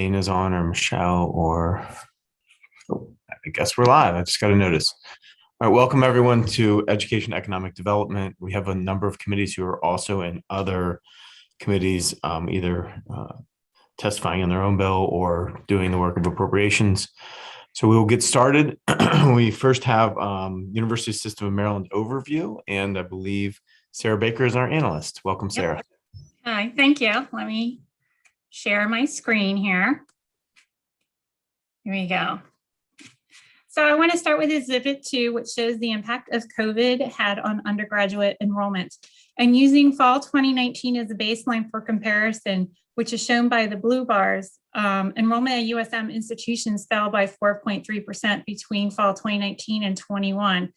Dana's on or Michelle or I guess we're live. I just got a notice. All right, welcome everyone to Education Economic Development. We have a number of committees who are also in other committees, either testifying on their own bill or doing the work of appropriations. So we will get started. We first have University System of Maryland overview, and I believe Sarah Baker is our analyst. Welcome, Sarah. Yep. Hi, thank you. Let me share my screen here. Here we go. So I want to start with Exhibit 2, which shows the impact of COVID had on undergraduate enrollment. And using fall 2019 as a baseline for comparison, which is shown by the blue bars, enrollment at USM institutions fell by 4.3% between fall 2019 and 21,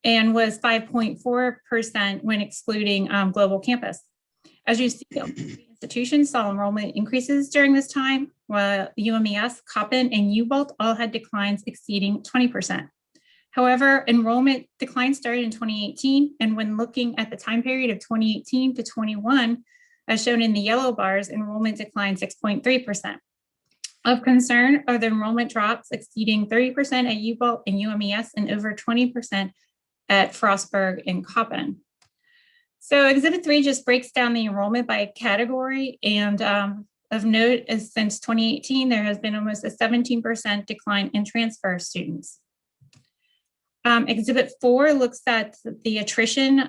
and was 5.4% when excluding global campus. As you see, institutions saw enrollment increases during this time, while UMES, Coppin, and UBalt all had declines exceeding 20%. However, enrollment decline started in 2018, and when looking at the time period of 2018 to 21, as shown in the yellow bars, enrollment declined 6.3%. Of concern are the enrollment drops exceeding 30% at UBalt and UMES and over 20% at Frostburg and Coppin. So Exhibit 3 just breaks down the enrollment by category, and of note is since 2018, there has been almost a 17% decline in transfer students. Exhibit 4 looks at the attrition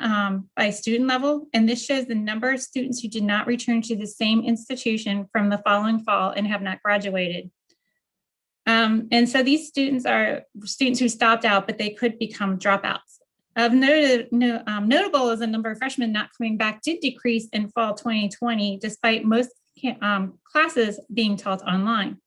by student level, and this shows the number of students who did not return to the same institution from the following fall and have not graduated. And so these students are students who stopped out, but they could become dropouts. Of notable is the number of freshmen not coming back did decrease in fall 2020, despite most classes being taught online.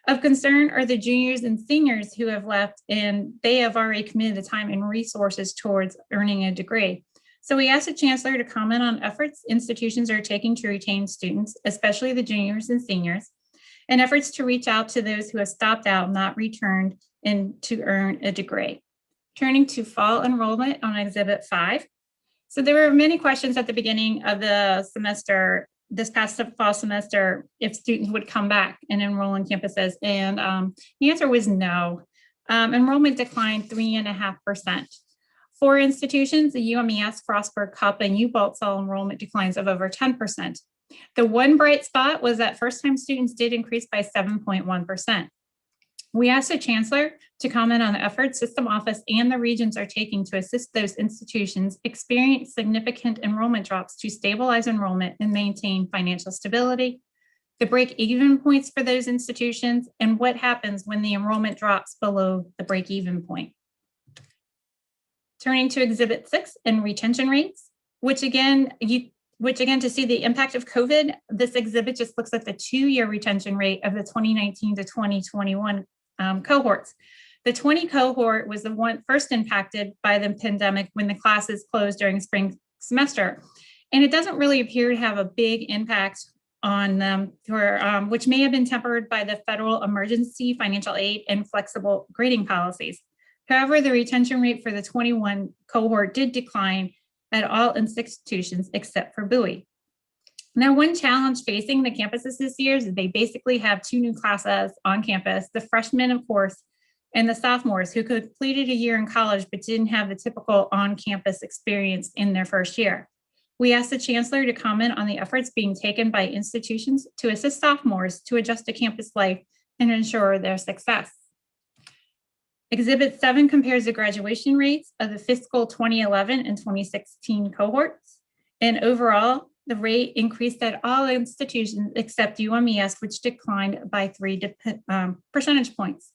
Of concern are the juniors and seniors who have left, and they have already committed the time and resources towards earning a degree. So we asked the chancellor to comment on efforts institutions are taking to retain students, especially the juniors and seniors, and efforts to reach out to those who have stopped out, not returned, and to earn a degree. Turning to fall enrollment on Exhibit 5. So there were many questions at the beginning of the semester, this past fall semester, if students would come back and enroll in campuses, and the answer was no. Enrollment declined 3.5%. For institutions, the UMES, Frostburg, Coppin, and UBalt saw enrollment declines of over 10%. The one bright spot was that first-time students did increase by 7.1%. We asked the chancellor to comment on the efforts system office and the regions are taking to assist those institutions experience significant enrollment drops to stabilize enrollment and maintain financial stability, the break-even points for those institutions, and what happens when the enrollment drops below the break-even point. Turning to Exhibit 6 and retention rates, which again, to see the impact of COVID, this exhibit just looks at the 2-year retention rate of the 2019 to 2021 cohorts. The 20 cohort was the one first impacted by the pandemic when the classes closed during spring semester. And it doesn't really appear to have a big impact on them, which may have been tempered by the federal emergency financial aid and flexible grading policies. However, the retention rate for the 21 cohort did decline at all institutions except for Bowie. Now, one challenge facing the campuses this year is they basically have 2 new classes on campus, the freshmen, of course, and the sophomores who completed a year in college but didn't have the typical on-campus experience in their first year. We asked the chancellor to comment on the efforts being taken by institutions to assist sophomores to adjust to campus life and ensure their success. Exhibit 7 compares the graduation rates of the fiscal 2011 and 2016 cohorts, and overall, the rate increased at all institutions except UMES, which declined by 3 percentage points.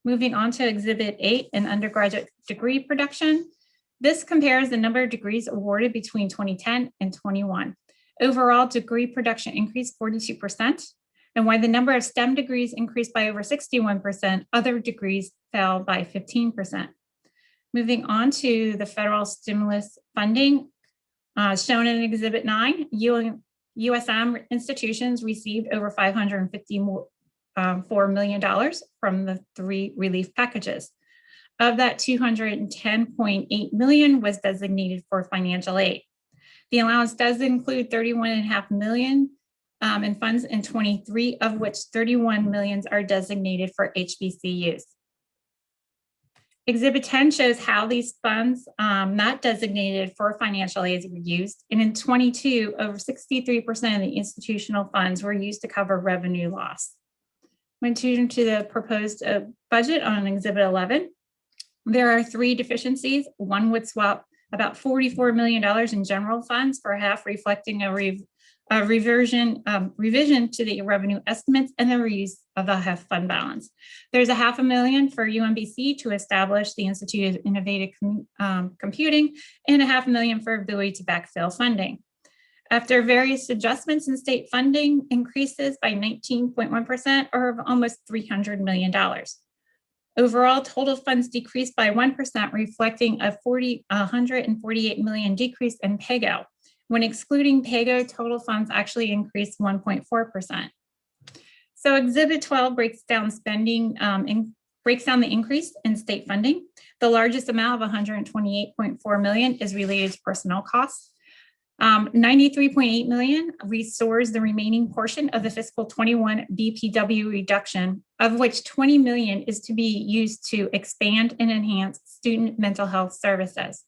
Moving on to Exhibit 8 and undergraduate degree production. This compares the number of degrees awarded between 2010 and 21. Overall, degree production increased 42%, and while the number of STEM degrees increased by over 61%, other degrees fell by 15%. Moving on to the federal stimulus funding. Shown in Exhibit 9, USM institutions received over $554 million from the 3 relief packages. Of that, $210.8 million was designated for financial aid. The allowance does include $31.5 million in funds, and 23 of which 31 millions are designated for HBCUs. Exhibit 10 shows how these funds not designated for financial aids were used. And in 22, over 63% of the institutional funds were used to cover revenue loss. When tuned to the proposed budget on Exhibit 11, there are 3 deficiencies. One would swap about $44 million in general funds for half, reflecting a revision to the revenue estimates and the reuse of the half fund balance. There's $500,000 for UMBC to establish the Institute of Innovative Computing, and $500,000 for ability to backfill funding. After various adjustments in state funding increases by 19.1%, or almost $300 million. Overall, total funds decreased by 1%, reflecting a $148 million decrease in PAYGO. When excluding PAYGO, total funds actually increased 1.4%. So Exhibit 12 breaks down spending breaks down the increase in state funding. The largest amount of $128.4 million is related to personnel costs. $93.8 million restores the remaining portion of the fiscal 21 BPW reduction, of which $20 million is to be used to expand and enhance student mental health services.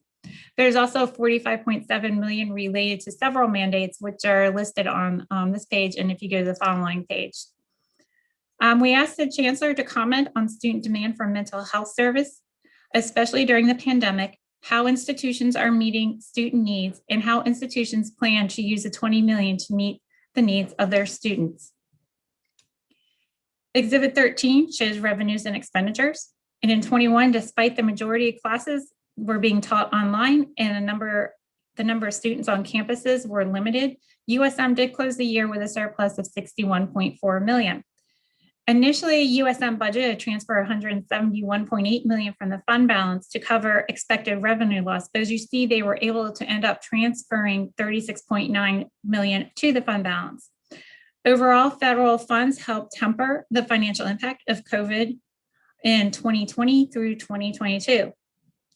There's also $45.7 million related to several mandates, which are listed on this page, and if you go to the following page. We asked the Chancellor to comment on student demand for mental health service, especially during the pandemic, how institutions are meeting student needs, and how institutions plan to use the $20 million to meet the needs of their students. Exhibit 13 shows revenues and expenditures. And in 21, despite the majority of classes were being taught online and the number of students on campuses were limited, USM did close the year with a surplus of $61.4 million. Initially, USM budgeted to transfer $171.8 million from the fund balance to cover expected revenue loss. But as you see, they were able to end up transferring $36.9 million to the fund balance. Overall, federal funds helped temper the financial impact of COVID in 2020 through 2022.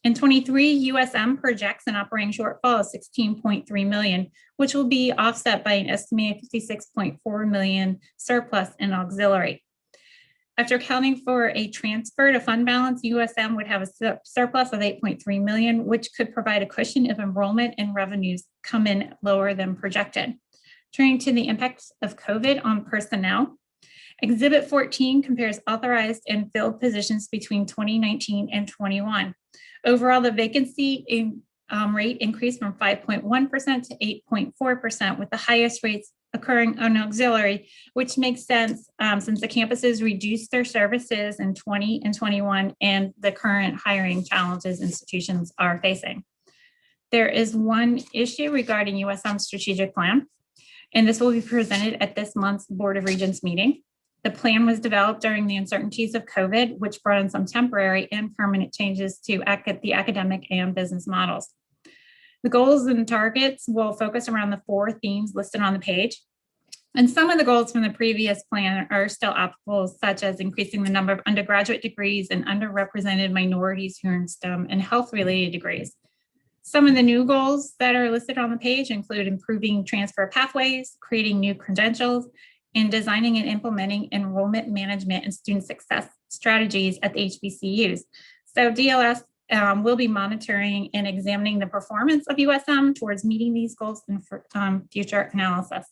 In 23, USM projects an operating shortfall of $16.3 million, which will be offset by an estimated $56.4 million surplus in auxiliary. After accounting for a transfer to fund balance, USM would have a surplus of $8.3 million, which could provide a cushion if enrollment and revenues come in lower than projected. Turning to the impacts of COVID on personnel, Exhibit 14 compares authorized and filled positions between 2019 and 21. Overall, the vacancy rate increased from 5.1% to 8.4%, with the highest rates occurring on auxiliary, which makes sense since the campuses reduced their services in 20 and 21 and the current hiring challenges institutions are facing. There is one issue regarding USM Strategic Plan, and this will be presented at this month's Board of Regents meeting. The plan was developed during the uncertainties of COVID, which brought in some temporary and permanent changes to the academic and business models. The goals and targets will focus around the 4 themes listed on the page. And some of the goals from the previous plan are still applicable, such as increasing the number of undergraduate degrees and underrepresented minorities who earn STEM and health-related degrees. Some of the new goals that are listed on the page include improving transfer pathways, creating new credentials, and designing and implementing enrollment management and student success strategies at the HBCUs. So DLS will be monitoring and examining the performance of USM towards meeting these goals in future analysis.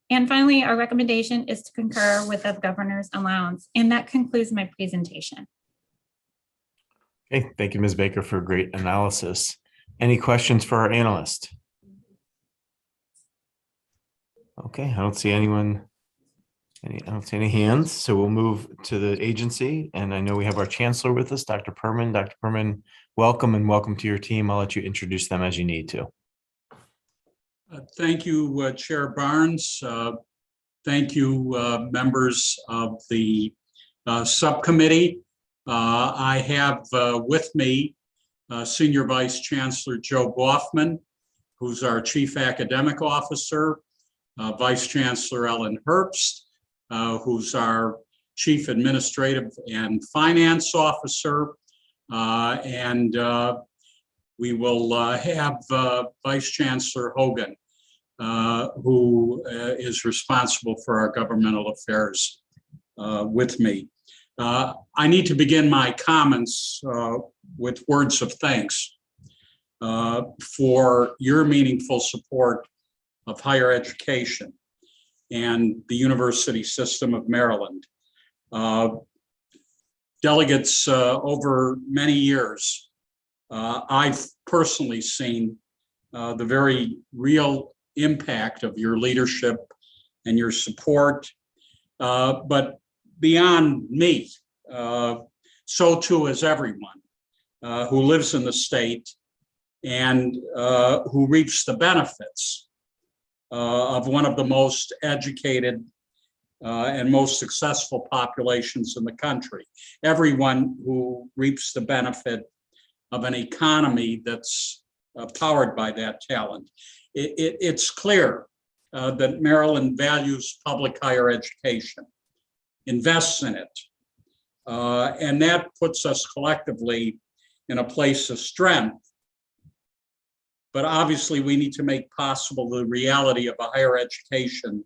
And finally, our recommendation is to concur with the governor's allowance. And that concludes my presentation. Okay, thank you, Ms. Baker, for a great analysis. Any questions for our analyst? Okay, I don't see anyone. I don't see any hands, so we'll move to the agency. And I know we have our chancellor with us, Dr. Perman. Dr. Perman, welcome and welcome to your team. I'll let you introduce them as you need to. Thank you, Chair Barnes. Thank you, members of the subcommittee. I have with me Senior Vice Chancellor Joe Boffman, who's our Chief Academic Officer, Vice Chancellor Ellen Herbst, who's our Chief Administrative and Finance Officer, and we will have Vice Chancellor Hogan. who is responsible for our governmental affairs with me. I need to begin my comments with words of thanks for your meaningful support of higher education and the University System of Maryland. Delegates, over many years, I've personally seen the very real impact of your leadership and your support, but beyond me, so too is everyone who lives in the state and who reaps the benefits of one of the most educated and most successful populations in the country. Everyone who reaps the benefit of an economy that's powered by that talent. It's clear that Maryland values public higher education, invests in it, and that puts us collectively in a place of strength. But obviously, we need to make possible the reality of a higher education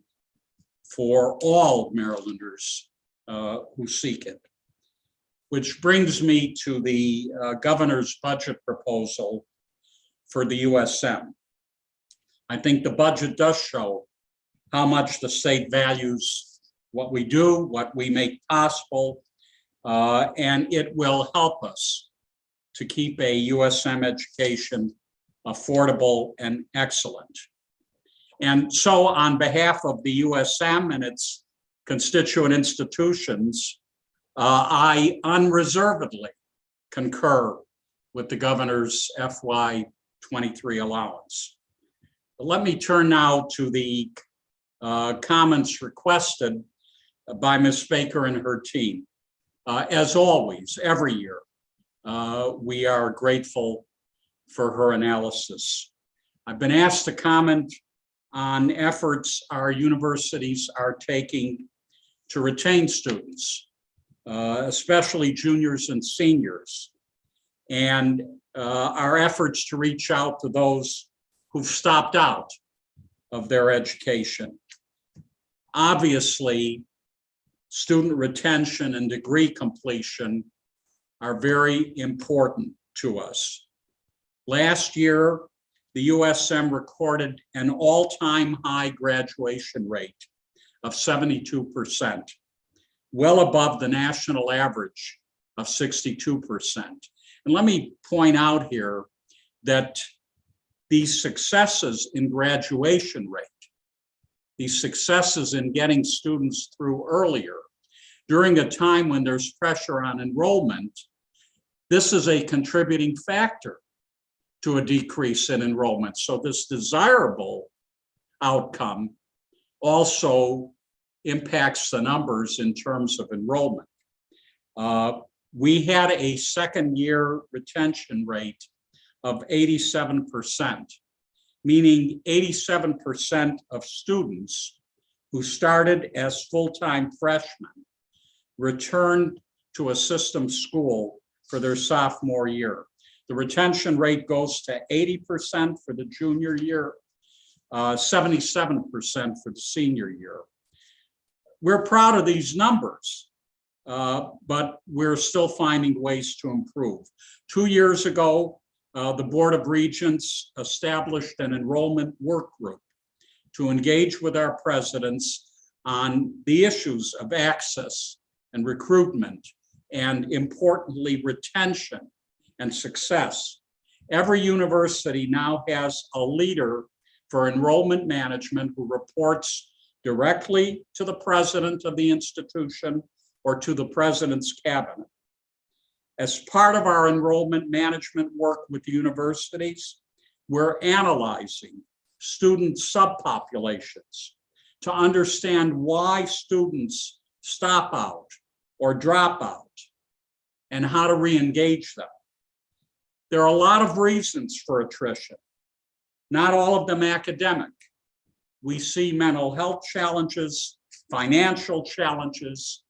for all Marylanders who seek it. Which brings me to the governor's budget proposal for the USM. I think the budget does show how much the state values what we do, what we make possible, and it will help us to keep a USM education affordable and excellent. And so on behalf of the USM and its constituent institutions, I unreservedly concur with the governor's FY23 allowance. But let me turn now to the comments requested by Ms. Baker and her team. As always, every year, we are grateful for her analysis. I've been asked to comment on efforts our universities are taking to retain students, especially juniors and seniors, and our efforts to reach out to those who've stopped out of their education. Obviously, student retention and degree completion are very important to us. Last year, the USM recorded an all-time high graduation rate of 72%, well above the national average of 62%. And let me point out here that these successes in graduation rate, these successes in getting students through earlier, during a time when there's pressure on enrollment, this is a contributing factor to a decrease in enrollment. So this desirable outcome also impacts the numbers in terms of enrollment. We had a second-year retention rate of 87%, meaning 87% of students who started as full-time freshmen returned to a system school for their sophomore year. The retention rate goes to 80% for the junior year, 77% for the senior year. We're proud of these numbers, but we're still finding ways to improve. 2 years ago, the Board of Regents established an enrollment work group to engage with our presidents on the issues of access and recruitment, and importantly, retention and success. Every university now has a leader for enrollment management who reports directly to the president of the institution or to the president's cabinet. As part of our enrollment management work with the universities, we're analyzing student subpopulations to understand why students stop out or drop out and how to re-engage them. There are a lot of reasons for attrition, not all of them academic. We see mental health challenges, financial challenges,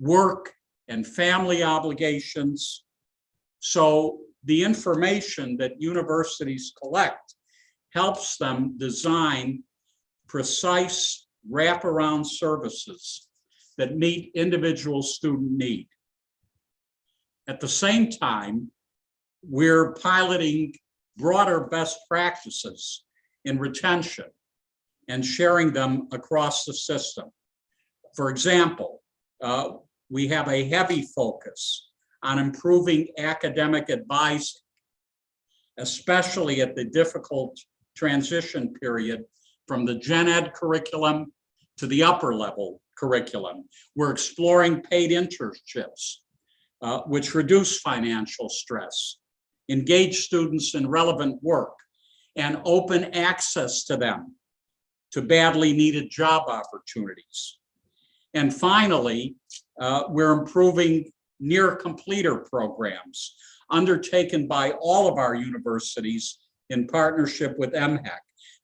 work and family obligations. So the information that universities collect helps them design precise wraparound services that meet individual student need. At the same time, we're piloting broader best practices in retention and sharing them across the system. For example, we have a heavy focus on improving academic advising, especially at the difficult transition period from the gen ed curriculum to the upper level curriculum. We're exploring paid internships, which reduce financial stress, engage students in relevant work, and open access to them to badly needed job opportunities. And finally, we're improving near completer programs undertaken by all of our universities in partnership with MHEC.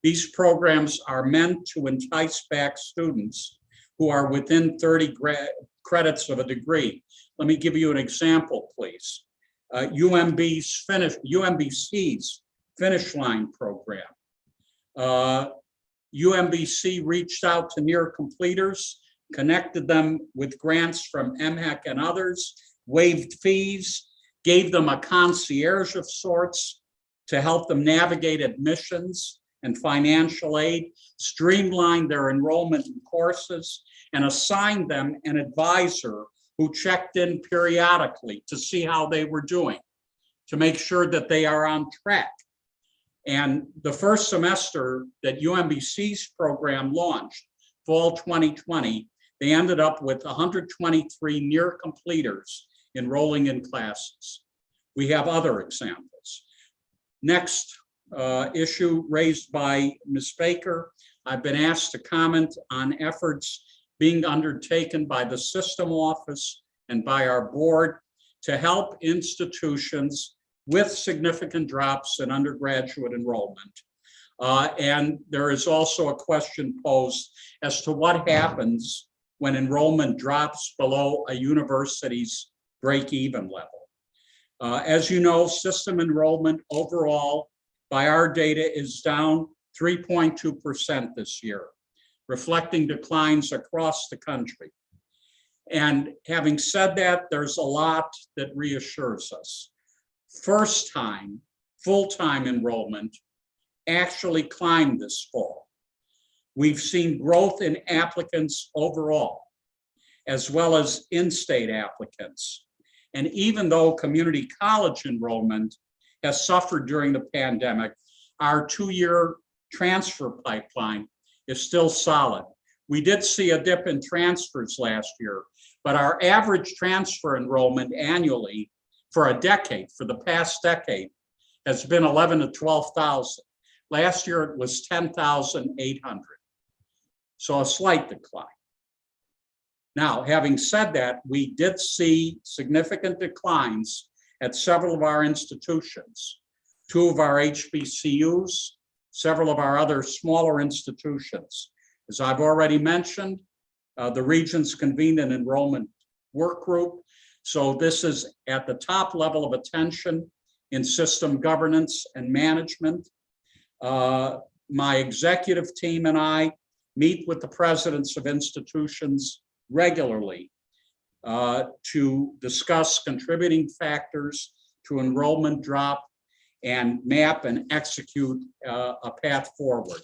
These programs are meant to entice back students who are within 30 credits of a degree. Let me give you an example, please. UMBC's Finish Line program. UMBC reached out to near completers, connected them with grants from MHEC and others, waived fees, gave them a concierge of sorts to help them navigate admissions and financial aid, streamlined their enrollment in courses, and assigned them an advisor who checked in periodically to see how they were doing, to make sure that they are on track. And the first semester that UMBC's program launched, fall 2020, they ended up with 123 near completers enrolling in classes. We have other examples. Next issue raised by Ms. Baker, I've been asked to comment on efforts being undertaken by the system office and by our board to help institutions with significant drops in undergraduate enrollment. And there is also a question posed as to what happens when enrollment drops below a university's break-even level. As you know, system enrollment overall by our data is down 3.2% this year, reflecting declines across the country. And having said that, there's a lot that reassures us. First time, full-time enrollment actually climbed this fall. We've seen growth in applicants overall, as well as in-state applicants. And even though community college enrollment has suffered during the pandemic, our two-year transfer pipeline is still solid. We did see a dip in transfers last year, but our average transfer enrollment annually for a decade, for the past decade, has been 11,000 to 12,000. Last year it was 10,800. So a slight decline. Now, having said that, we did see significant declines at several of our institutions, 2 of our HBCUs, several of our other smaller institutions. As I've already mentioned, the regions convened an enrollment work group. So this is at the top level of attention in system governance and management. My executive team and I meet with the presidents of institutions regularly to discuss contributing factors to enrollment drop and map and execute a path forward.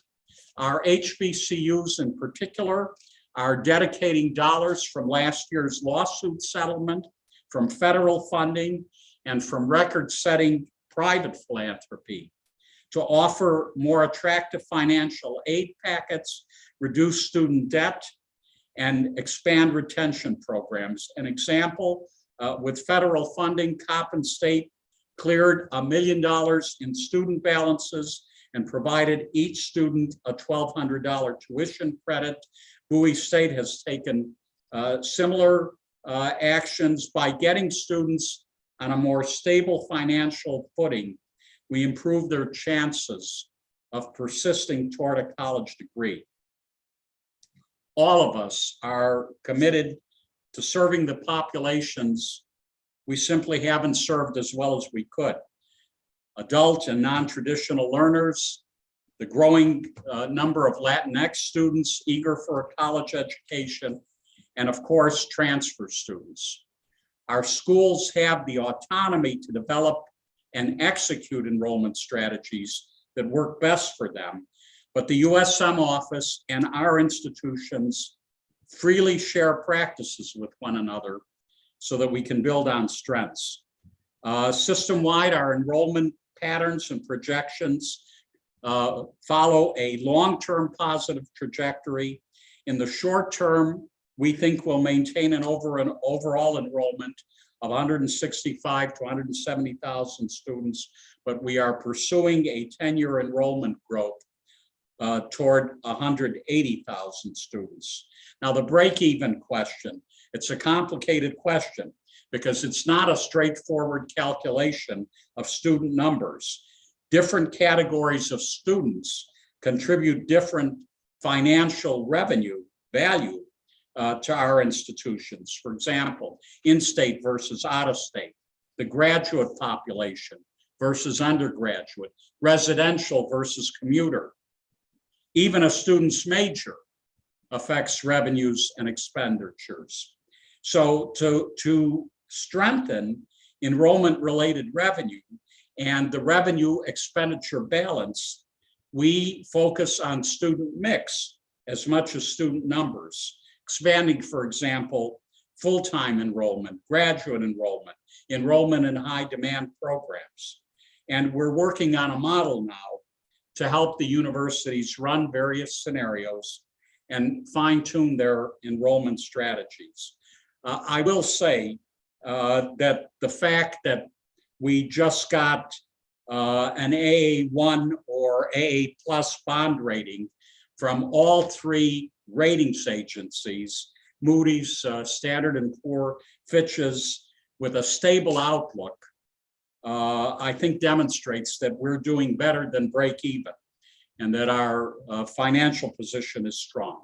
Our HBCUs in particular are dedicating dollars from last year's lawsuit settlement, from federal funding, and from record-setting private philanthropy to offer more attractive financial aid packets, reduce student debt, and expand retention programs. An example, with federal funding, Coppin State cleared $1 million in student balances and provided each student a $1,200 tuition credit. Bowie State has taken similar actions by getting students on a more stable financial footing. We improve their chances of persisting toward a college degree. All of us are committed to serving the populations we simply haven't served as well as we could. Adult and non-traditional learners, the growing number of Latinx students eager for a college education, and of course, transfer students. Our schools have the autonomy to develop and execute enrollment strategies that work best for them, but the USM office and our institutions freely share practices with one another so that we can build on strengths. System-wide, our enrollment patterns and projections follow a long-term positive trajectory. In the short term, we think we'll maintain an overall enrollment of 165 to 170,000 students, but we are pursuing a 10-year enrollment growth toward 180,000 students. Now, the break-even question, it's a complicated question because it's not a straightforward calculation of student numbers. Different categories of students contribute different financial revenue value to our institutions. For example, in-state versus out-of-state, the graduate population versus undergraduate, residential versus commuter. Even a student's major affects revenues and expenditures. So to strengthen enrollment-related revenue and the revenue expenditure balance, we focus on student mix as much as student numbers, expanding, for example, full-time enrollment, graduate enrollment, enrollment in high-demand programs. And we're working on a model now to help the universities run various scenarios and fine-tune their enrollment strategies. I will say that the fact that we just got an AA1 or AA+ bond rating from all three ratings agencies, Moody's, Standard & Poor's, Fitch's, with a stable outlook, I think demonstrates that we're doing better than break even and that our financial position is strong.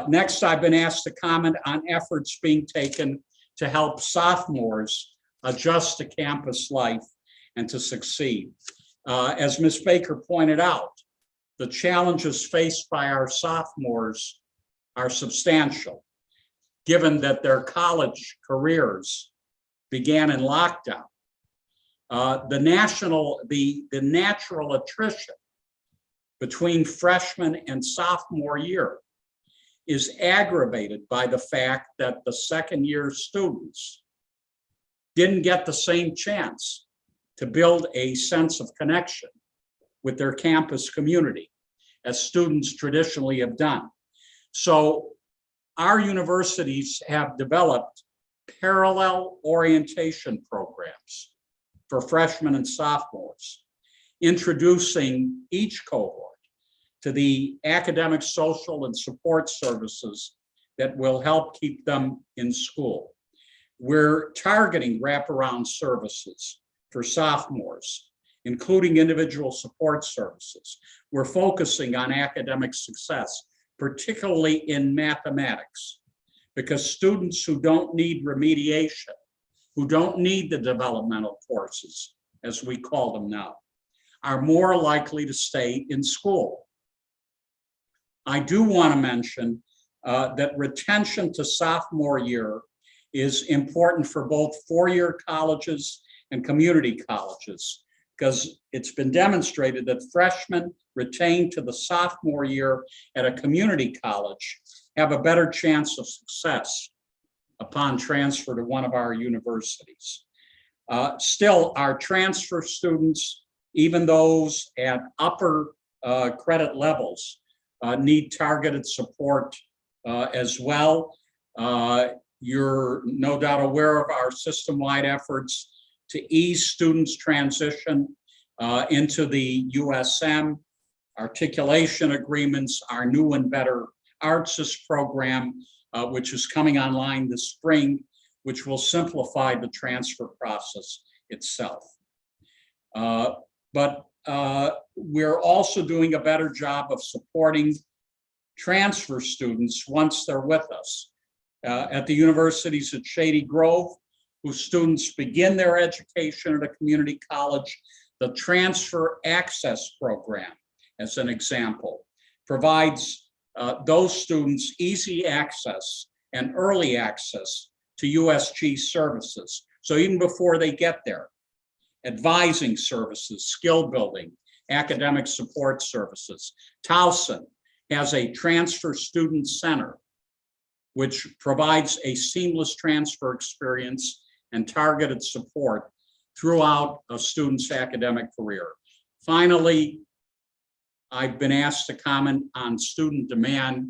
Next, I've been asked to comment on efforts being taken to help sophomores adjust to campus life and to succeed. As Ms. Baker pointed out, the challenges faced by our sophomores are substantial, given that their college careers began in lockdown. The natural attrition between freshman and sophomore year is aggravated by the fact that the second-year students didn't get the same chance to build a sense of connection with their campus community as students traditionally have done. So our universities have developed parallel orientation programs for freshmen and sophomores, introducing each cohort to the academic, social, and support services that will help keep them in school. We're targeting wraparound services for sophomores, including individual support services. We're focusing on academic success, particularly in mathematics, because students who don't need remediation, who don't need the developmental courses, as we call them now, are more likely to stay in school. I do want to mention that retention to sophomore year is important for both four-year colleges and community colleges, because it's been demonstrated that freshmen retained to the sophomore year at a community college have a better chance of success upon transfer to one of our universities. Still, our transfer students, even those at upper credit levels, need targeted support as well. You're no doubt aware of our system-wide efforts to ease students' transition into the USM, articulation agreements, our new and better ArtSys program, which is coming online this spring, which will simplify the transfer process itself. But we're also doing a better job of supporting transfer students once they're with us. At the universities at Shady Grove, whose students begin their education at a community college, the Transfer Access Program as an example, provides those students easy access and early access to USG services. So even before they get there, advising services, skill building, academic support services. Towson has a transfer student center, which provides a seamless transfer experience and targeted support throughout a student's academic career. Finally, I've been asked to comment on student demand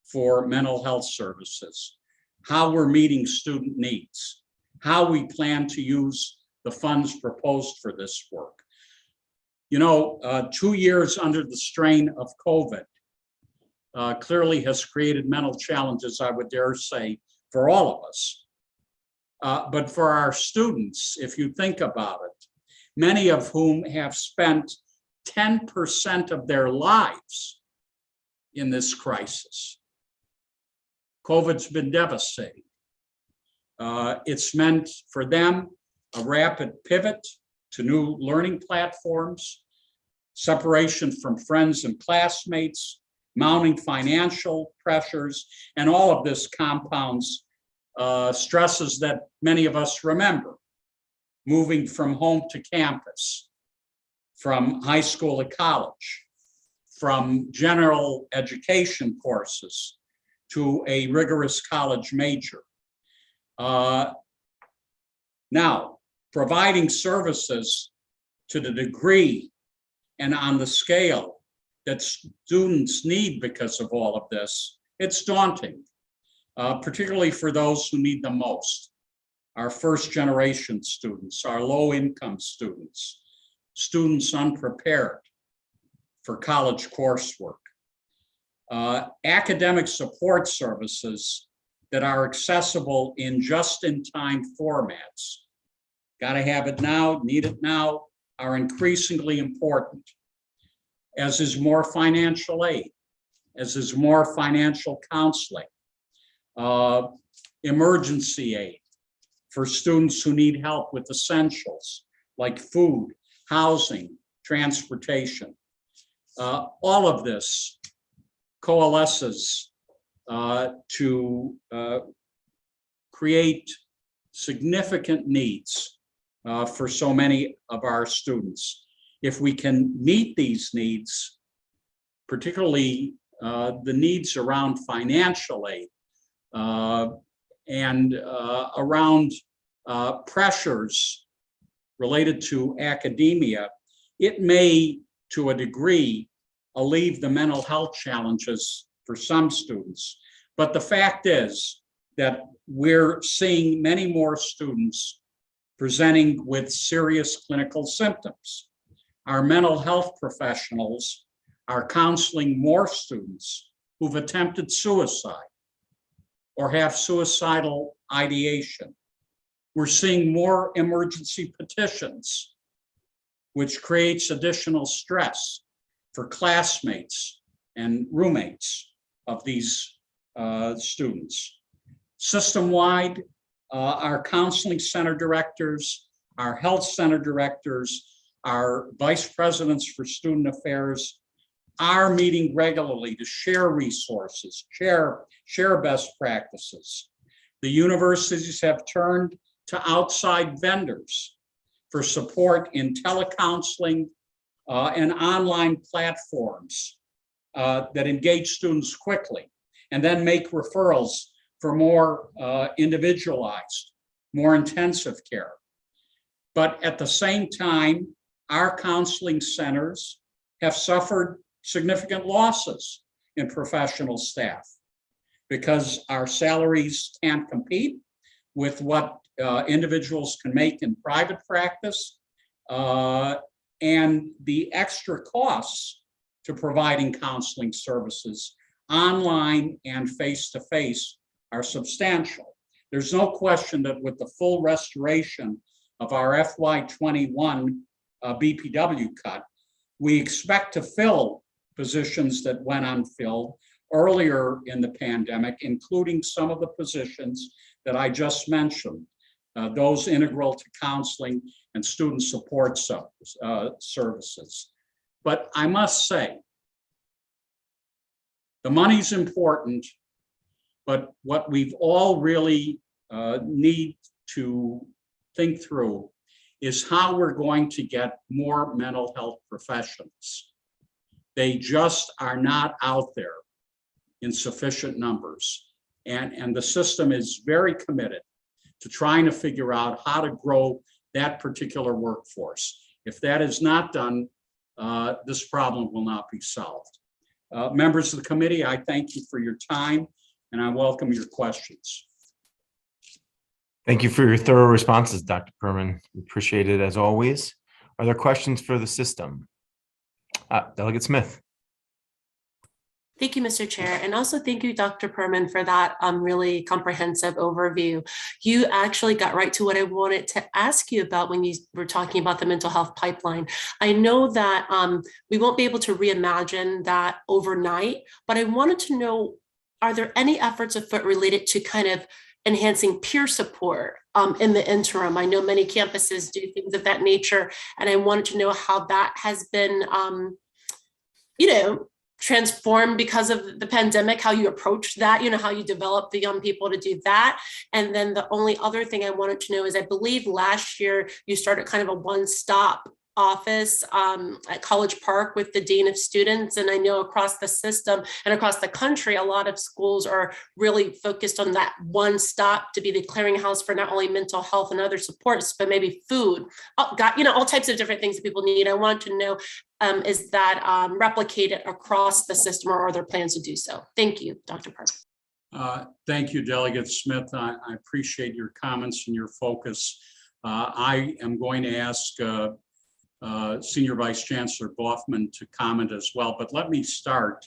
for mental health services, how we're meeting student needs, how we plan to use the funds proposed for this work. You know, 2 years under the strain of COVID clearly has created mental challenges, I would dare say, for all of us. But for our students, if you think about it, many of whom have spent 10% of their lives in this crisis. COVID's been devastating. It's meant for them a rapid pivot to new learning platforms, separation from friends and classmates, mounting financial pressures, and all of this compounds stresses that many of us remember. Moving from home to campus, from high school to college, from general education courses to a rigorous college major. Now, providing services to the degree and on the scale that students need because of all of this, it's daunting, particularly for those who need the most. Our first generation students, our low income students, students unprepared for college coursework. Academic support services that are accessible in just-in-time formats, gotta have it now, need it now, are increasingly important, as is more financial aid, as is more financial counseling, emergency aid for students who need help with essentials like food, housing, transportation. All of this coalesces to create significant needs for so many of our students. If we can meet these needs, particularly the needs around financial aid and around pressures related to academia, it may, to a degree, alleviate the mental health challenges for some students. But the fact is that we're seeing many more students presenting with serious clinical symptoms. Our mental health professionals are counseling more students who've attempted suicide or have suicidal ideation. We're seeing more emergency petitions, which creates additional stress for classmates and roommates of these students. System-wide, our counseling center directors, our health center directors, our vice presidents for student affairs are meeting regularly to share resources, share best practices. The universities have turned to outside vendors for support in telecounseling and online platforms that engage students quickly and then make referrals for more individualized, more intensive care. But at the same time, our counseling centers have suffered significant losses in professional staff because our salaries can't compete with what individuals can make in private practice, and the extra costs to providing counseling services online and face-to-face are substantial. There's no question that with the full restoration of our FY21 BPW cut, we expect to fill positions that went unfilled earlier in the pandemic, including some of the positions that I just mentioned, those integral to counseling and student support services. But I must say The money's important, but what we've all really need to think through is how we're going to get more mental health professionals. They just are not out there in sufficient numbers. And the system is very committed to trying to figure out how to grow that particular workforce. If that is not done, this problem will not be solved. Members of the committee, I thank you for your time and I welcome your questions. Thank you for your thorough responses, Dr. Perman. We appreciate it as always. Are there questions for the system? Delegate Smith. Thank you, Mr. Chair. And also thank you, Dr. Perman, for that really comprehensive overview. You actually got right to what I wanted to ask you about when you were talking about the mental health pipeline. I know that we won't be able to reimagine that overnight, but I wanted to know, are there any efforts afoot related to kind of enhancing peer support in the interim? I know many campuses do things of that nature, and I wanted to know how that has been, transformed because of the pandemic, how you approach that, how you develop the young people to do that. And then the only other thing I wanted to know is I believe last year you started kind of a one-stop office at College Park with the Dean of Students. And I know across the system and across the country, a lot of schools are really focused on that one stop to be the clearinghouse for not only mental health and other supports, but maybe food, all types of different things that people need. I want to know, is that replicated across the system, or are there plans to do so? Thank you, Dr. Park. Thank you, Delegate Smith. I appreciate your comments and your focus. I am going to ask Senior Vice Chancellor Boffman to comment as well, but let me start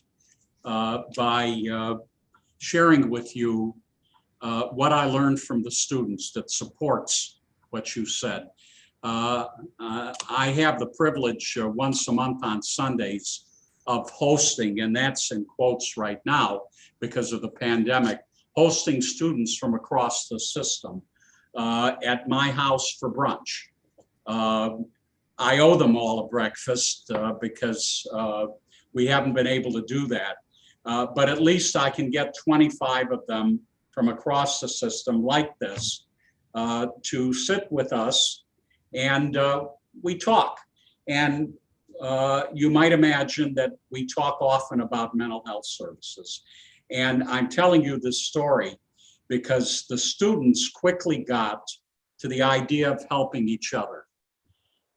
by sharing with you what I learned from the students that supports what you said. I have the privilege once a month on Sundays of hosting, and that's in quotes right now because of the pandemic, hosting students from across the system at my house for brunch. I owe them all a breakfast because we haven't been able to do that. But at least I can get 25 of them from across the system like this to sit with us, and we talk. And you might imagine that we talk often about mental health services. And I'm telling you this story because the students quickly got to the idea of helping each other,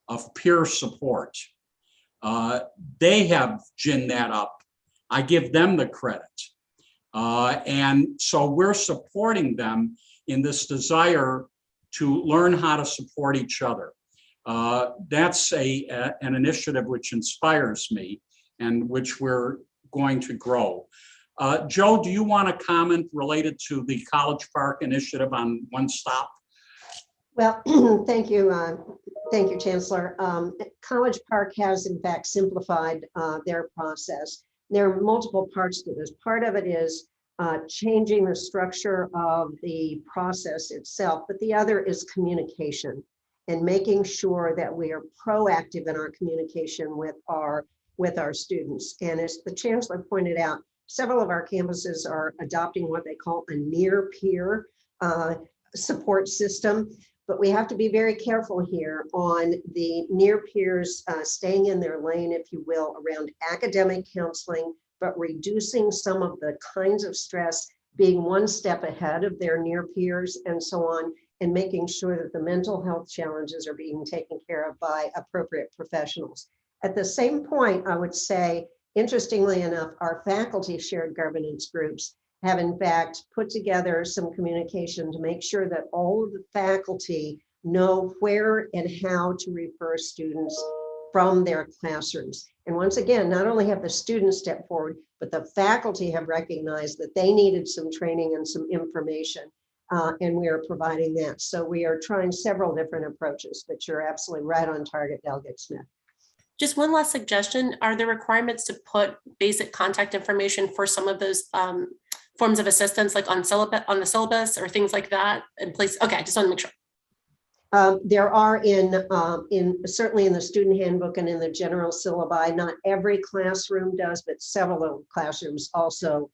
of peer support. They have ginned that up. I give them the credit. And so we're supporting them in this desire to learn how to support each other. That's an initiative which inspires me and which we're going to grow. Joe, do you want to comment related to the College Park initiative on One Stop? Well, thank you, Chancellor. College Park has in fact simplified their process. There are multiple parts to this. Part of it is changing the structure of the process itself, but the other is communication and making sure that we are proactive in our communication with our students. And as the Chancellor pointed out, several of our campuses are adopting what they call a near peer support system. But we have to be very careful here on the near peers staying in their lane, if you will, around academic counseling, but reducing some of the kinds of stress, being one step ahead of their near peers and so on, and making sure that the mental health challenges are being taken care of by appropriate professionals. At the same point, I would say, interestingly enough, our faculty shared governance groups have in fact put together some communication to make sure that all of the faculty know where and how to refer students from their classrooms. And once again, not only have the students stepped forward, but the faculty have recognized that they needed some training and some information, and we are providing that. So we are trying several different approaches, but you're absolutely right on target, Delegate Smith. Just one last suggestion. Are there requirements to put basic contact information for some of those forms of assistance, like on the syllabus or things like that in place? Okay, I just want to make sure. There are certainly in the student handbook and in the general syllabi, not every classroom does, but several of classrooms also,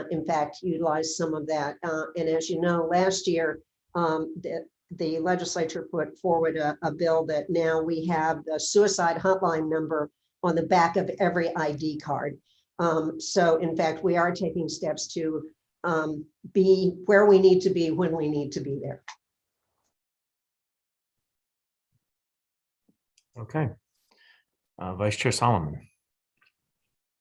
in fact, utilize some of that. And as you know, last year, the legislature put forward a bill that now we have the suicide hotline number on the back of every ID card. So in fact, we are taking steps to be where we need to be when we need to be there. Okay. Vice Chair Solomon.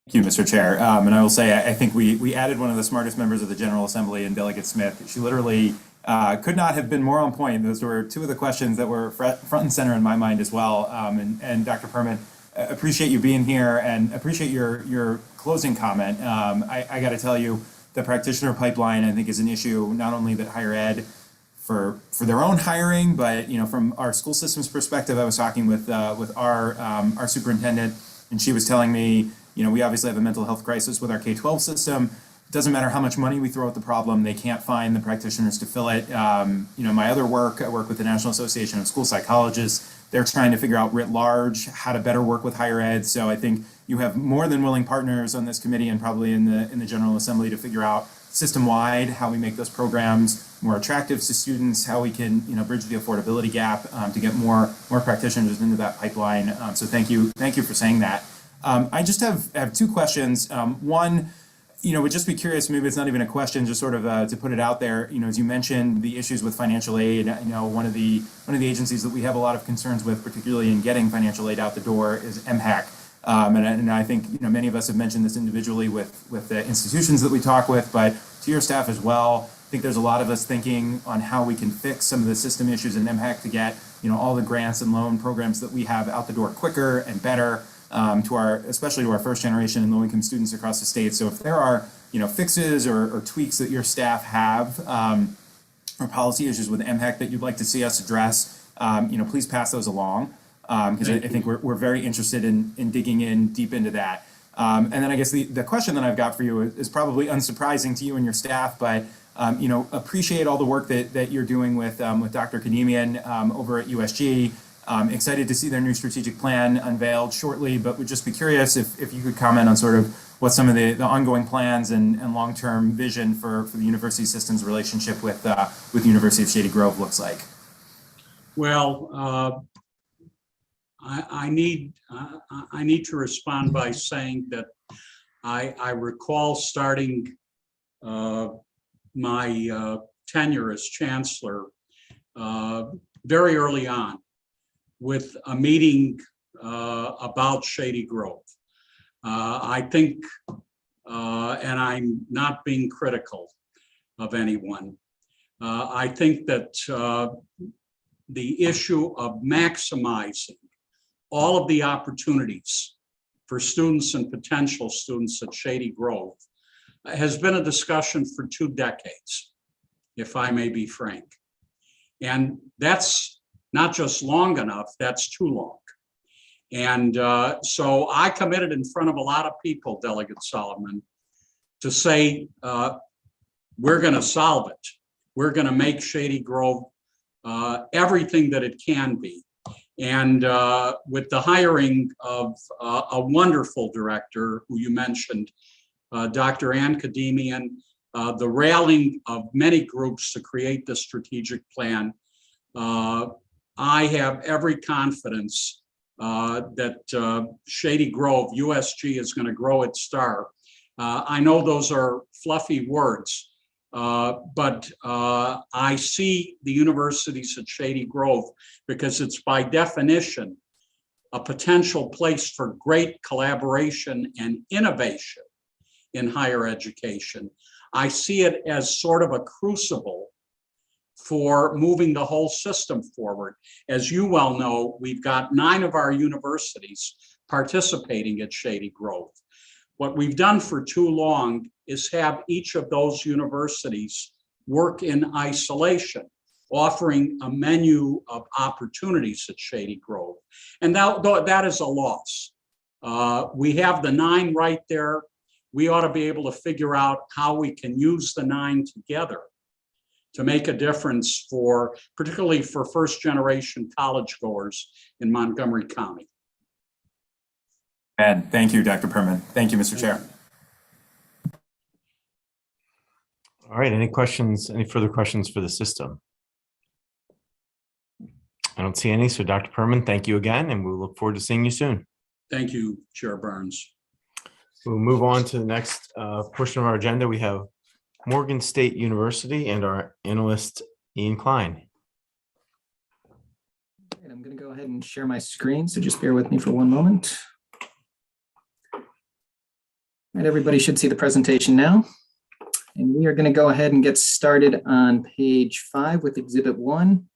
Thank you, Mr. Chair. And I will say, I think we added one of the smartest members of the General Assembly in Delegate Smith. She literally could not have been more on point. Those were two of the questions that were front and center in my mind as well. And Dr. Perman, appreciate you being here and appreciate your closing comment. I got to tell you, the practitioner pipeline, I think, is an issue not only that higher ed for their own hiring, but from our school system's perspective. I was talking with our superintendent, and she was telling me, we obviously have a mental health crisis with our K-12 system. It doesn't matter how much money we throw at the problem, they can't find the practitioners to fill it. My other work, I work with the National Association of School Psychologists. They're trying to figure out writ large how to better work with higher ed. So I think you have more than willing partners on this committee and probably in the General Assembly to figure out system-wide how we make those programs more attractive to students, how we can bridge the affordability gap to get more practitioners into that pipeline. So thank you for saying that. I just have two questions. One, would just be curious, maybe it's not even a question, just sort of to put it out there, as you mentioned, the issues with financial aid. One of the agencies that we have a lot of concerns with, particularly in getting financial aid out the door, is MHAC. And I think many of us have mentioned this individually with the institutions that we talk with, but to your staff as well. I think there's a lot of us thinking on how we can fix some of the system issues in MHAC to get all the grants and loan programs that we have out the door quicker and better, especially to our first generation and low income students across the state. So if there are fixes or tweaks that your staff have or policy issues with MHAC that you'd like to see us address, please pass those along. Because I think we're very interested in digging in deep into that. And then I guess the question that I've got for you is probably unsurprising to you and your staff, but appreciate all the work that you're doing with Dr. Kademian over at USG. Excited to see their new strategic plan unveiled shortly, but would just be curious if you could comment on sort of what some of the ongoing plans and long-term vision for the university system's relationship with the University of Shady Grove looks like. Well, I need to respond by saying that I recall starting my tenure as chancellor very early on with a meeting about Shady Grove. I think, and I'm not being critical of anyone, I think that the issue of maximizing all of the opportunities for students and potential students at Shady Grove has been a discussion for 2 decades, if I may be frank. And that's not just long enough, that's too long. And so I committed in front of a lot of people, Delegate Solomon, to say, we're gonna solve it. We're gonna make Shady Grove everything that it can be. And with the hiring of a wonderful director who you mentioned, Dr. Ann Kademian, the rallying of many groups to create this strategic plan, I have every confidence that Shady Grove, USG, is going to grow its star. I know those are fluffy words, but I see the universities at Shady Grove because it's by definition a potential place for great collaboration and innovation in higher education. I see it as sort of a crucible for moving the whole system forward. As you well know, we've got 9 of our universities participating at Shady Grove. What we've done for too long is have each of those universities work in isolation, offering a menu of opportunities at Shady Grove. And that is a loss. We have the 9 right there. We ought to be able to figure out how we can use the 9 together to make a difference particularly for first-generation college goers in Montgomery County. And thank you, Dr. Perman. Thank you, Mr. Chair. All right, any questions, any further questions for the system? I don't see any, so Dr. Perman, thank you again, and we'll look forward to seeing you soon. Thank you, Chair Burns. We'll move on to the next portion of our agenda. We have Morgan State University and our analyst, Ian Klein. And I'm going to go ahead and share my screen, so just bear with me for one moment. All right, everybody should see the presentation now. And we are going to go ahead and get started on page 5 with Exhibit 1,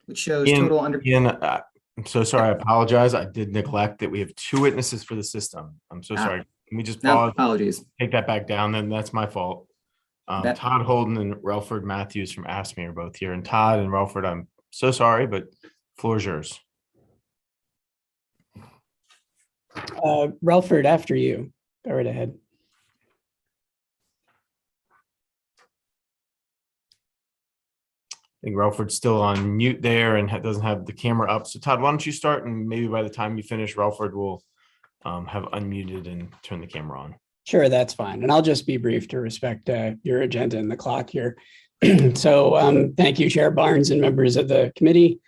which shows total under. Ian, I'm so sorry. I apologize. I did neglect that we have 2 witnesses for the system. I'm so sorry. Let me just pause. Apologies. Take that back down. Then that's my fault. Todd Holden and Relford Matthews from ASME are both here. And Todd and Relford, I'm so sorry, but floor is yours. Relford, after you. Go right ahead. I think Relford's still on mute there and doesn't have the camera up. So Todd, why don't you start, and maybe by the time you finish, Relford will have unmuted and turn the camera on. Sure, that's fine. And I'll just be brief to respect your agenda and the clock here. So thank you, Chair Barnes and members of the committee.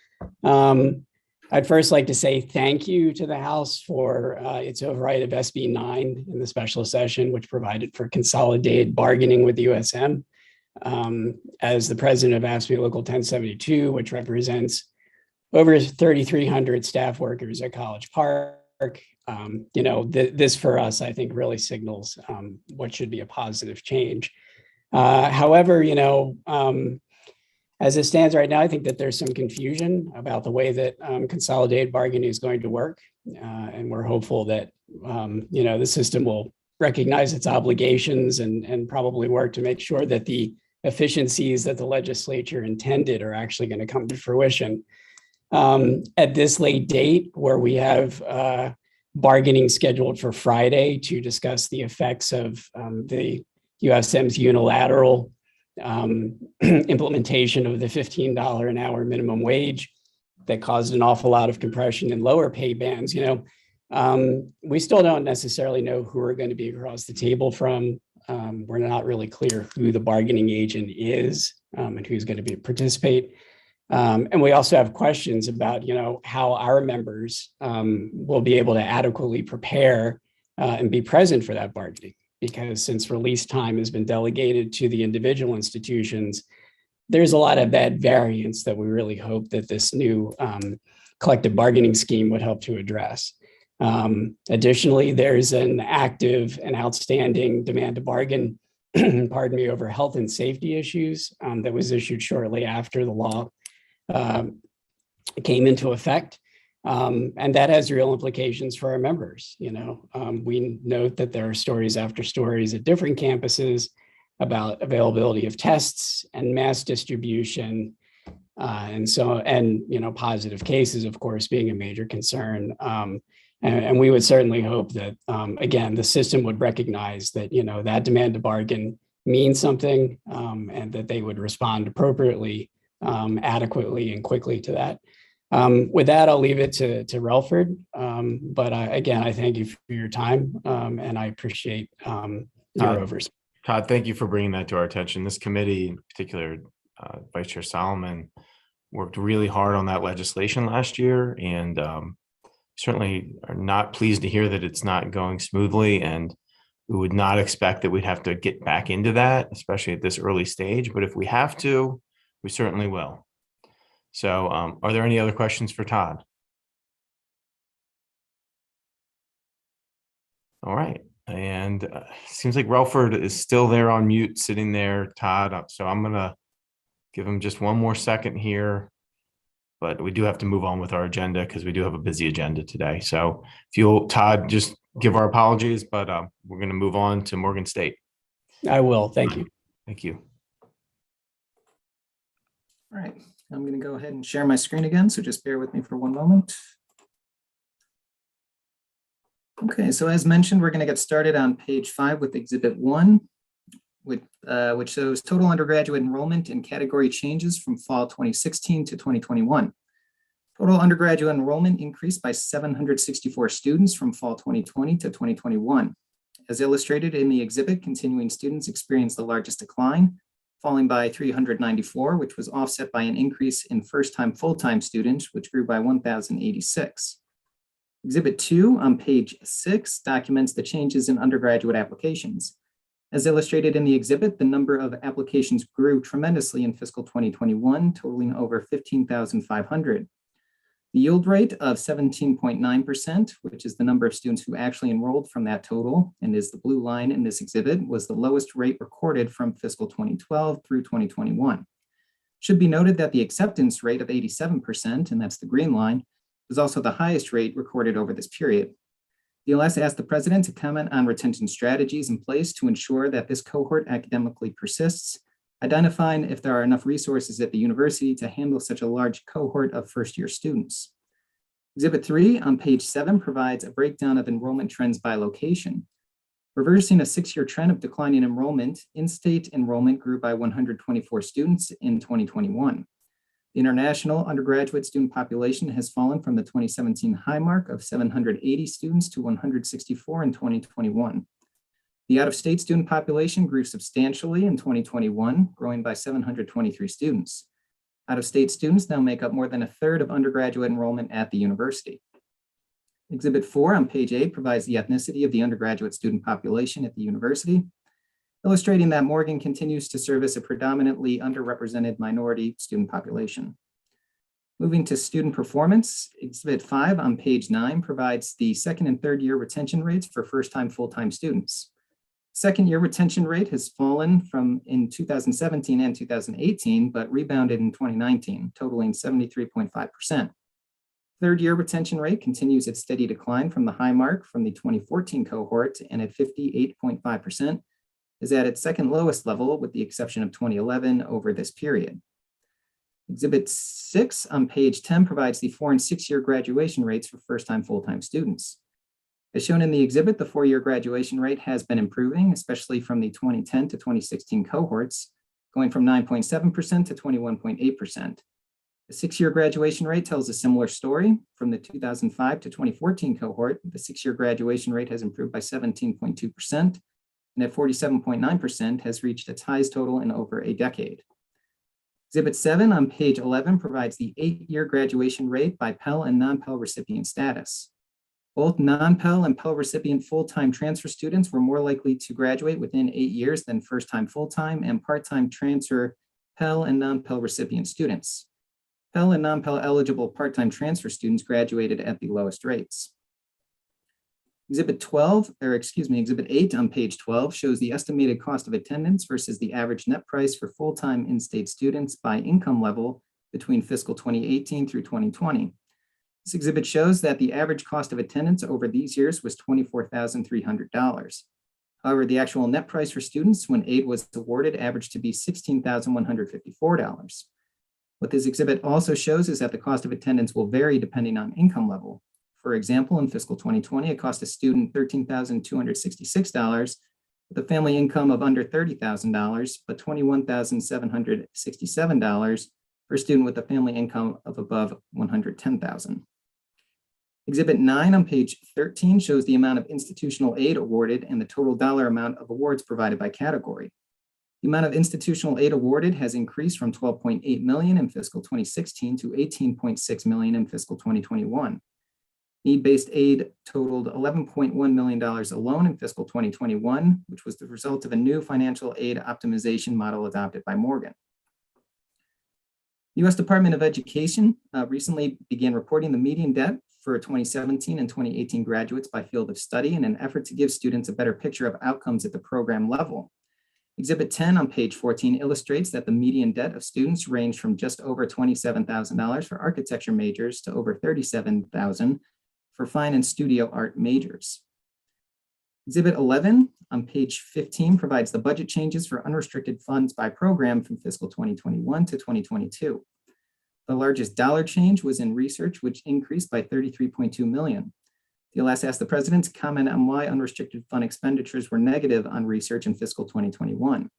I'd first like to say thank you to the House for its override of SB 9 in the special session, which provided for consolidated bargaining with the USM. As the president of ASME Local 1072, which represents over 3,300 staff workers at College Park, this for us, I think, really signals what should be a positive change. However, as it stands right now, I think that there's some confusion about the way that consolidated bargaining is going to work. And we're hopeful that, the system will recognize its obligations and probably work to make sure that the efficiencies that the legislature intended are actually going to come to fruition. At this late date, where we have bargaining scheduled for Friday to discuss the effects of the USM's unilateral implementation of the $15 an hour minimum wage that caused an awful lot of compression in lower pay bands. We still don't necessarily know who we're going to be across the table from. We're not really clear who the bargaining agent is and who's going to participate. And we also have questions about, how our members will be able to adequately prepare and be present for that bargaining. Because since release time has been delegated to the individual institutions, there's a lot of that variance that we really hope that this new collective bargaining scheme would help to address. Additionally, there's an active and outstanding demand to bargain, over health and safety issues that was issued shortly after the law came into effect. And that has real implications for our members. We note that there are stories after stories at different campuses about availability of tests and mass distribution. And positive cases, of course, being a major concern. And we would certainly hope that, again, the system would recognize that, that demand to bargain means something and that they would respond appropriately, adequately, and quickly to that. With that, I'll leave it to Relford. But again, I thank you for your time and I appreciate your oversight. Todd, thank you for bringing that to our attention. This committee, in particular, Vice Chair Solomon, worked really hard on that legislation last year, and certainly are not pleased to hear that it's not going smoothly. And we would not expect that we'd have to get back into that, especially at this early stage. But if we have to, we certainly will. So are there any other questions for Todd? All right. And seems like Relford is still there on mute, sitting there, Todd. So I'm going to give him just one more second here. But we do have to move on with our agenda because we do have a busy agenda today. So if you'll, Todd, just give our apologies, but we're going to move on to Morgan State. I will. Thank you. Thank you. All right, I'm going to go ahead and share my screen again, so just bear with me for one moment. Okay, so as mentioned, we're going to get started on page 5 with Exhibit 1. which shows total undergraduate enrollment and category changes from fall 2016 to 2021. Total undergraduate enrollment increased by 764 students from fall 2020 to 2021. As illustrated in the exhibit, continuing students experienced the largest decline, falling by 394, which was offset by an increase in first-time full-time students, which grew by 1,086. Exhibit 2 on page 6 documents the changes in undergraduate applications. As illustrated in the exhibit, the number of applications grew tremendously in fiscal 2021, totaling over 15,500. The yield rate of 17.9%, which is the number of students who actually enrolled from that total, and is the blue line in this exhibit, was the lowest rate recorded from fiscal 2012 through 2021. Should be noted that the acceptance rate of 87%, and that's the green line, was also the highest rate recorded over this period. DLS asked the president to comment on retention strategies in place to ensure that this cohort academically persists, identifying if there are enough resources at the university to handle such a large cohort of first-year students. Exhibit 3 on page 7 provides a breakdown of enrollment trends by location. Reversing a 6-year trend of declining enrollment, in-state enrollment grew by 124 students in 2021. The international undergraduate student population has fallen from the 2017 high mark of 780 students to 164 in 2021. The out-of-state student population grew substantially in 2021, growing by 723 students. Out-of-state students now make up more than a third of undergraduate enrollment at the university. Exhibit 4 on page 8 provides the ethnicity of the undergraduate student population at the university, illustrating that Morgan continues to service a predominantly underrepresented minority student population. Moving to student performance, Exhibit 5 on page 9 provides the second and third year retention rates for first-time full-time students. Second year retention rate has fallen from in 2017 and 2018, but rebounded in 2019, totaling 73.5%. Third year retention rate continues its steady decline from the high mark from the 2014 cohort, and at 58.5%, is at its second lowest level with the exception of 2011 over this period. Exhibit 6 on page 10 provides the 4- and 6-year graduation rates for first-time full-time students. As shown in the exhibit, the 4-year graduation rate has been improving, especially from the 2010 to 2016 cohorts, going from 9.7% to 21.8%. The 6-year graduation rate tells a similar story. From the 2005 to 2014 cohort, the 6-year graduation rate has improved by 17.2%. And at 47.9% has reached its highest total in over a decade. Exhibit 7 on page 11 provides the 8-year graduation rate by Pell and non-Pell recipient status. Both non-Pell and Pell recipient full-time transfer students were more likely to graduate within 8 years than first-time full-time and part-time transfer Pell and non-Pell recipient students. Pell and non-Pell eligible part-time transfer students graduated at the lowest rates. Exhibit 8 on page 12 shows the estimated cost of attendance versus the average net price for full-time in-state students by income level between fiscal 2018 through 2020. This exhibit shows that the average cost of attendance over these years was $24,300. However, the actual net price for students when aid was awarded averaged to be $16,154. What this exhibit also shows is that the cost of attendance will vary depending on income level. For example, in fiscal 2020, it cost a student $13,266 with a family income of under $30,000, but $21,767 for a student with a family income of above $110,000. Exhibit 9 on page 13 shows the amount of institutional aid awarded and the total dollar amount of awards provided by category. The amount of institutional aid awarded has increased from $12.8 million in fiscal 2016 to $18.6 million in fiscal 2021. Need-based aid totaled $11.1 million alone in fiscal 2021, which was the result of a new financial aid optimization model adopted by Morgan. The U.S. Department of Education recently began reporting the median debt for 2017 and 2018 graduates by field of study in an effort to give students a better picture of outcomes at the program level. Exhibit 10 on page 14 illustrates that the median debt of students ranged from just over $27,000 for architecture majors to over $37,000 for fine and studio art majors. Exhibit 11 on page 15 provides the budget changes for unrestricted funds by program from fiscal 2021 to 2022. The largest dollar change was in research, which increased by $33.2 million. DLS asked the president to comment on why unrestricted fund expenditures were negative on research in fiscal 2021.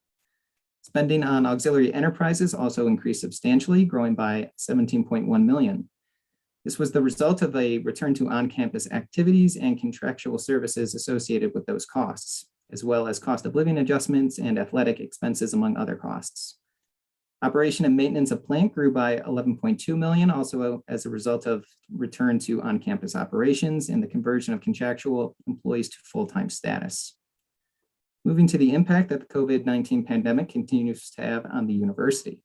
Spending on auxiliary enterprises also increased substantially, growing by 17.1 million. This was the result of a return to on-campus activities and contractual services associated with those costs, as well as cost of living adjustments and athletic expenses, among other costs. Operation and maintenance of plant grew by 11.2 million, also as a result of return to on-campus operations and the conversion of contractual employees to full-time status. Moving to the impact that the COVID-19 pandemic continues to have on the university.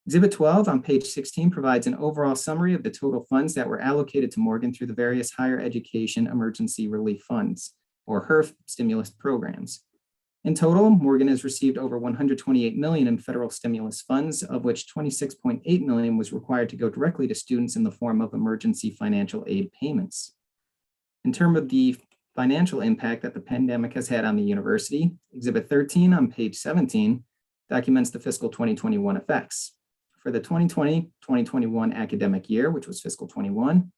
Exhibit 12 on page 16 provides an overall summary of the total funds that were allocated to Morgan through the various higher education emergency relief funds, or HERF stimulus programs. In total, Morgan has received over 128 million in federal stimulus funds, of which 26.8 million was required to go directly to students in the form of emergency financial aid payments. In terms of the financial impact that the pandemic has had on the university, Exhibit 13 on page 17 documents the fiscal 2021 effects. For the 2020-2021 academic year, which was fiscal 21,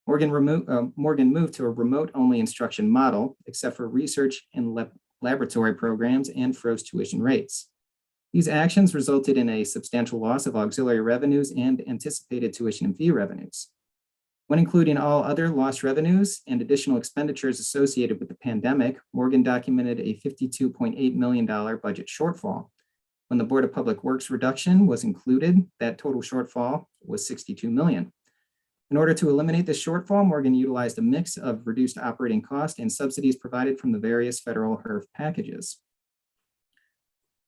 Morgan moved to a remote-only instruction model, except for research and laboratory programs, and froze tuition rates. These actions resulted in a substantial loss of auxiliary revenues and anticipated tuition and fee revenues. When including all other lost revenues and additional expenditures associated with the pandemic, Morgan documented a $52.8 million budget shortfall. When the Board of Public Works reduction was included, that total shortfall was 62 million. In order to eliminate this shortfall, Morgan utilized a mix of reduced operating cost and subsidies provided from the various federal HERF packages.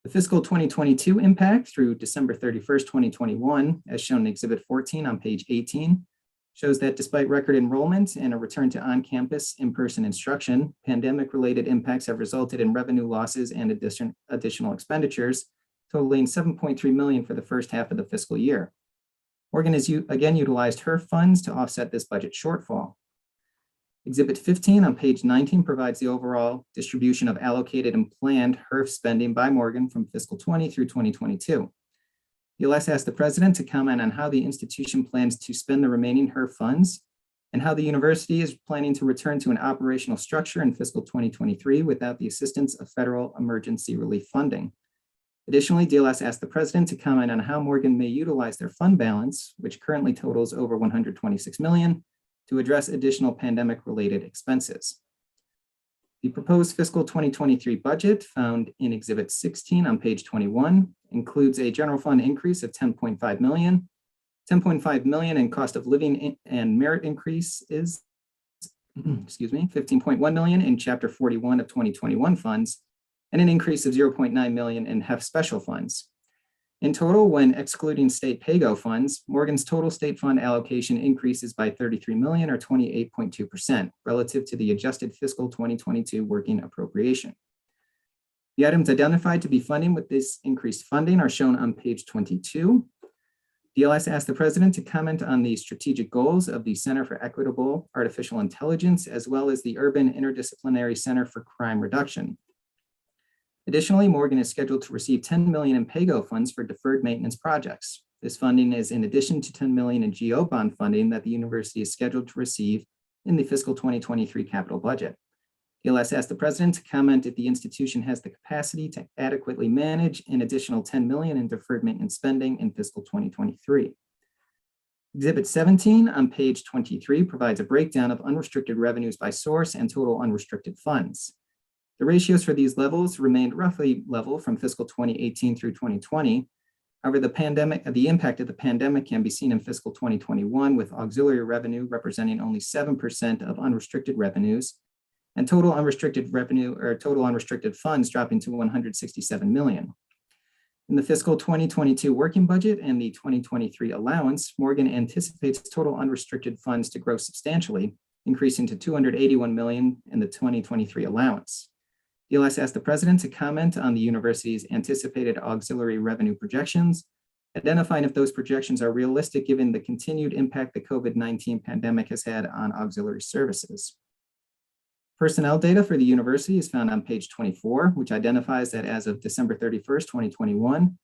The fiscal 2022 impact through December 31st, 2021, as shown in Exhibit 14 on page 18, shows that despite record enrollment and a return to on-campus in-person instruction, pandemic-related impacts have resulted in revenue losses and additional expenditures, totaling 7.3 million for the first half of the fiscal year. Morgan has again utilized HERF funds to offset this budget shortfall. Exhibit 15 on page 19 provides the overall distribution of allocated and planned HERF spending by Morgan from fiscal 20 through 2022. DLS asked the president to comment on how the institution plans to spend the remaining HERF funds and how the university is planning to return to an operational structure in fiscal 2023 without the assistance of federal emergency relief funding. Additionally, DLS asked the president to comment on how Morgan may utilize their fund balance, which currently totals over 126 million, to address additional pandemic-related expenses. The proposed fiscal 2023 budget, found in Exhibit 16 on page 21, includes a general fund increase of 10.5 million, 10.5 million in cost of living and merit increase is, 15.1 million in Chapter 41 of 2021 funds, and an increase of 0.9 million in HEF special funds. In total, when excluding state PAYGO funds, Morgan's total state fund allocation increases by 33 million or 28.2% relative to the adjusted fiscal 2022 working appropriation. The items identified to be funding with this increased funding are shown on page 22. DLS asked the president to comment on the strategic goals of the Center for Equitable Artificial Intelligence, as well as the Urban Interdisciplinary Center for Crime Reduction. Additionally, Morgan is scheduled to receive 10 million in PAYGO funds for deferred maintenance projects. This funding is in addition to 10 million in GO bond funding that the university is scheduled to receive in the fiscal 2023 capital budget. DLS asked the president to comment if the institution has the capacity to adequately manage an additional 10 million in deferred maintenance spending in fiscal 2023. Exhibit 17 on page 23 provides a breakdown of unrestricted revenues by source and total unrestricted funds. The ratios for these levels remained roughly level from fiscal 2018 through 2020. However, the impact of the pandemic can be seen in fiscal 2021, with auxiliary revenue representing only 7% of unrestricted revenues, and total unrestricted revenue or total unrestricted funds dropping to 167 million. In the fiscal 2022 working budget and the 2023 allowance, Morgan anticipates total unrestricted funds to grow substantially, increasing to 281 million in the 2023 allowance. DLS asked the president to comment on the university's anticipated auxiliary revenue projections, identifying if those projections are realistic given the continued impact the COVID-19 pandemic has had on auxiliary services. Personnel data for the university is found on page 24, which identifies that as of December 31st, 2021,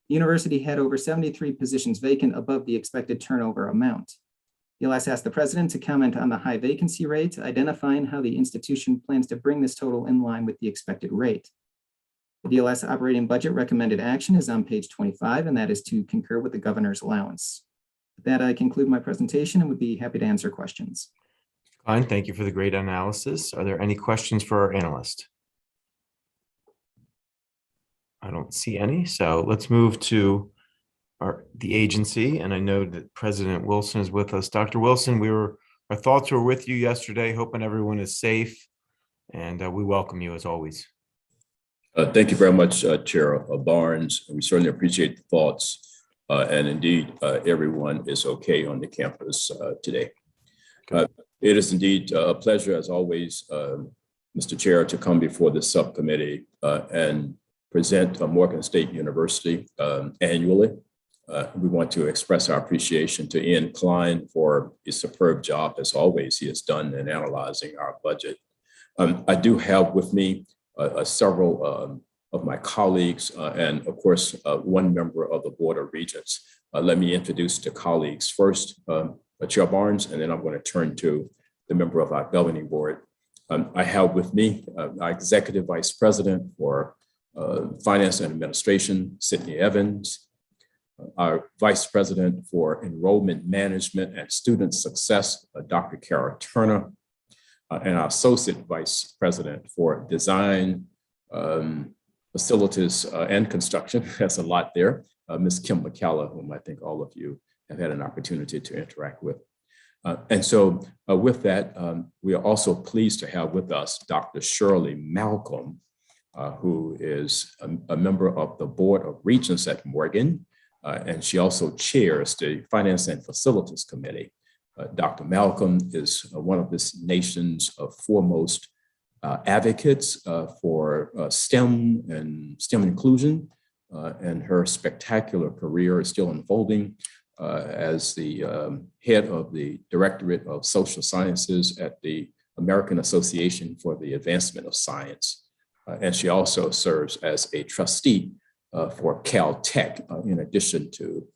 the university had over 73 positions vacant above the expected turnover amount. DLS asked the president to comment on the high vacancy rate, identifying how the institution plans to bring this total in line with the expected rate. The DLS operating budget recommended action is on page 25, and that is to concur with the governor's allowance. With that, I conclude my presentation and would be happy to answer questions. Fine, thank you for the great analysis. Are there any questions for our analyst? I don't see any, so let's move to the agency, and I know that President Wilson is with us. Dr. Wilson, our thoughts were with you yesterday, hoping everyone is safe, and we welcome you as always. Thank you very much, Chair Barnes. We certainly appreciate the thoughts, and indeed, everyone is okay on the campus today. It is indeed a pleasure, as always, Mr. Chair, to come before the subcommittee and present Morgan State University annually. We want to express our appreciation to Ian Klein for his superb job, as always, he has done in analyzing our budget. I do have with me several of my colleagues and, of course, one member of the Board of Regents. Let me introduce the colleagues first, Chair Barnes, and then I'm going to turn to the member of our governing board. I have with me our Executive Vice President for Finance and Administration, Sydney Evans, our Vice President for Enrollment Management and Student Success, Dr. Kara Turner, and our Associate Vice President for Design, Facilities, and Construction. That's a lot there. Ms. Kim McCalla, whom I think all of you have had an opportunity to interact with. And so with that, we are also pleased to have with us Dr. Shirley Malcolm, who is a member of the Board of Regents at Morgan, and she also chairs the Finance and Facilities Committee. Dr. Malcolm is one of this nation's foremost advocates for STEM and STEM inclusion, and her spectacular career is still unfolding as the head of the Directorate of Social Sciences at the American Association for the Advancement of Science. And she also serves as a trustee for Caltech, in addition to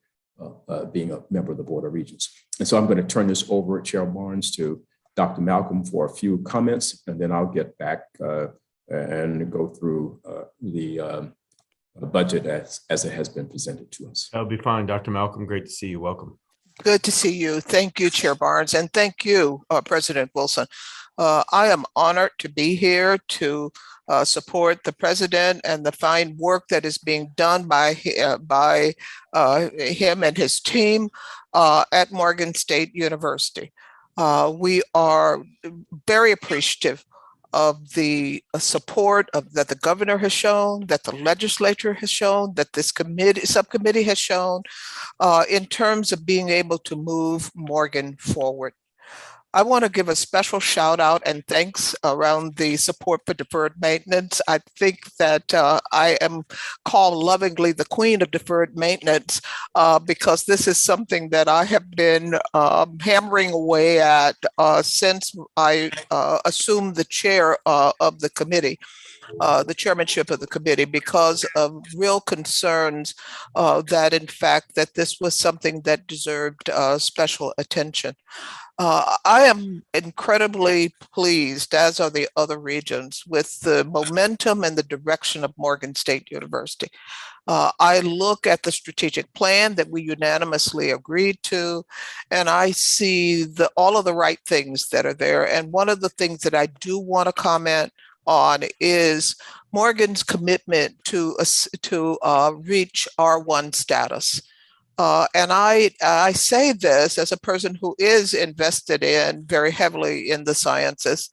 being a member of the Board of Regents. And so I'm going to turn this over, Chair Barnes, to Dr. Malcolm for a few comments, and then I'll get back and go through the budget as it has been presented to us. That'll be fine. Dr. Malcolm, great to see you. Welcome. Good to see you. Thank you, Chair Barnes, and thank you, President Wilson. I am honored to be here to support the president and the fine work that is being done by him and his team at Morgan State University. We are very appreciative of the support that the governor has shown, that the legislature has shown, that this subcommittee has shown in terms of being able to move Morgan forward. I want to give a special shout out and thanks around the support for deferred maintenance. I think that I am called lovingly the queen of deferred maintenance because this is something that I have been hammering away at since I assumed the chair of the committee. The chairmanship of the committee, because of real concerns that in fact that this was something that deserved special attention. I am incredibly pleased, as are the other regions, with the momentum and the direction of Morgan State University. I look at the strategic plan that we unanimously agreed to, and I see all of the right things that are there. And one of the things that I do want to comment on is Morgan's commitment to reach R1 status. And I say this as a person who is invested in very heavily in the sciences.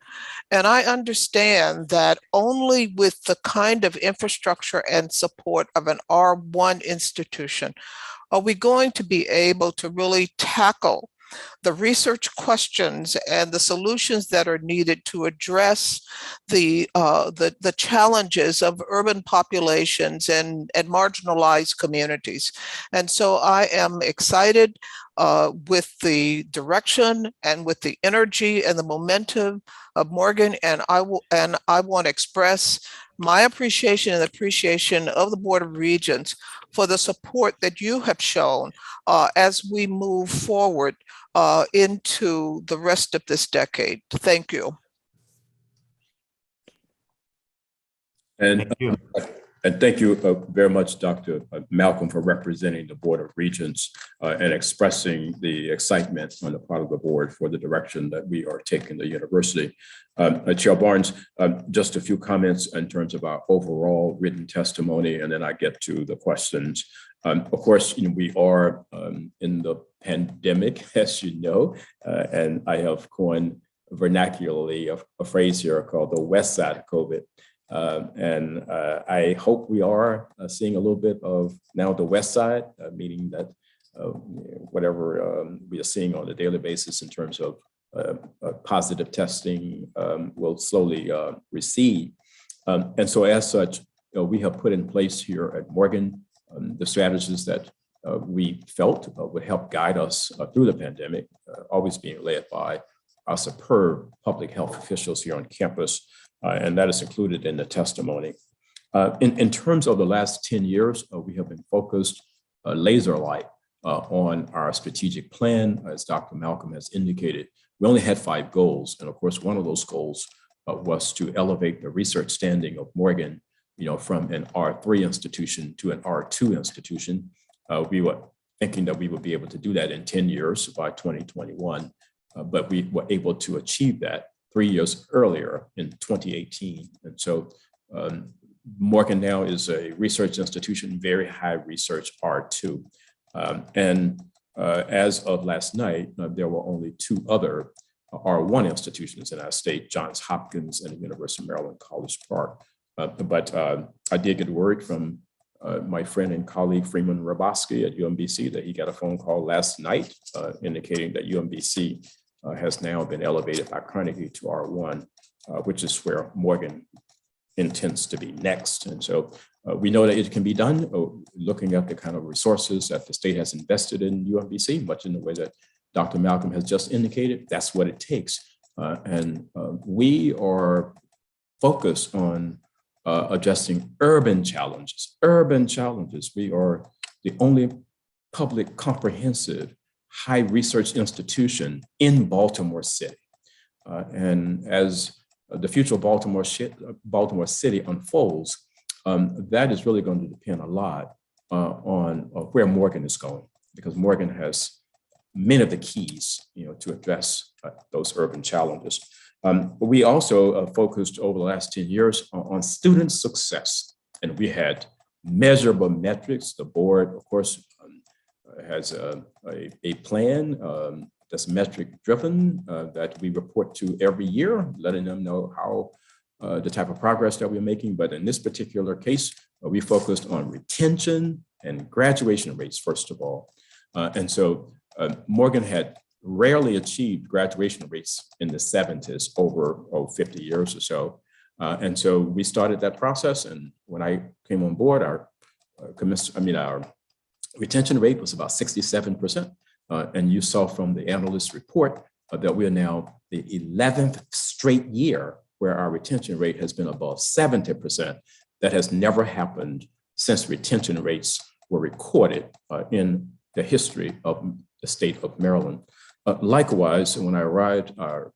And I understand that only with the kind of infrastructure and support of an R1 institution are we going to be able to really tackle the research questions and the solutions that are needed to address the challenges of urban populations and marginalized communities. And so I am excited with the direction and with the energy and the momentum of Morgan, and I want to express my appreciation and the appreciation of the Board of Regents for the support that you have shown as we move forward into the rest of this decade. Thank you. And Thank you. And thank you very much, Dr. Malcolm, for representing the Board of Regents and expressing the excitement on the part of the board for the direction that we are taking the university. Chair Barnes, just a few comments in terms of our overall written testimony, and then I get to the questions. Of course, we are in the pandemic, as you know, and I have coined vernacularly a phrase here called the West Side of COVID. And I hope we are seeing a little bit of now the West Side, meaning that whatever we are seeing on a daily basis in terms of positive testing will slowly recede. And so as such, we have put in place here at Morgan the strategies that we felt would help guide us through the pandemic, always being led by our superb public health officials here on campus. And that is included in the testimony. In terms of the last 10 years, we have been focused laser-like on our strategic plan. As Dr. Malcolm has indicated, we only had 5 goals. And of course, one of those goals was to elevate the research standing of Morgan, from an R3 institution to an R2 institution. We were thinking that we would be able to do that in 10 years by 2021, but we were able to achieve that 3 years earlier in 2018. And so Morgan now is a research institution, very high research R2. As of last night, there were only 2 other R1 institutions in our state, Johns Hopkins and the University of Maryland, College Park. But I did get word from my friend and colleague Freeman Raboski at UMBC that he got a phone call last night indicating that UMBC has now been elevated by Carnegie to R1, which is where Morgan intends to be next. And so we know that it can be done, looking at the kind of resources that the state has invested in UMBC, much in the way that Dr. Malcolm has just indicated. That's what it takes. And we are focused on addressing urban challenges. We are the only public comprehensive high research institution in Baltimore City. And as the future of Baltimore City unfolds, that is really going to depend a lot on where Morgan is going, because Morgan has many of the keys to address those urban challenges. We also focused over the last 10 years on student success, and we had measurable metrics. The board, of course, has a plan that's metric driven that we report to every year, letting them know how the type of progress that we're making. But in this particular case, we focused on retention and graduation rates, first of all. And so Morgan had rarely achieved graduation rates in the 70s over 50 years or so. And so we started that process. And when I came on board, our retention rate was about 67%. And you saw from the analyst report that we are now the 11th straight year where our retention rate has been above 70%. That has never happened since retention rates were recorded in the history of the state of Maryland. Likewise, when I arrived, our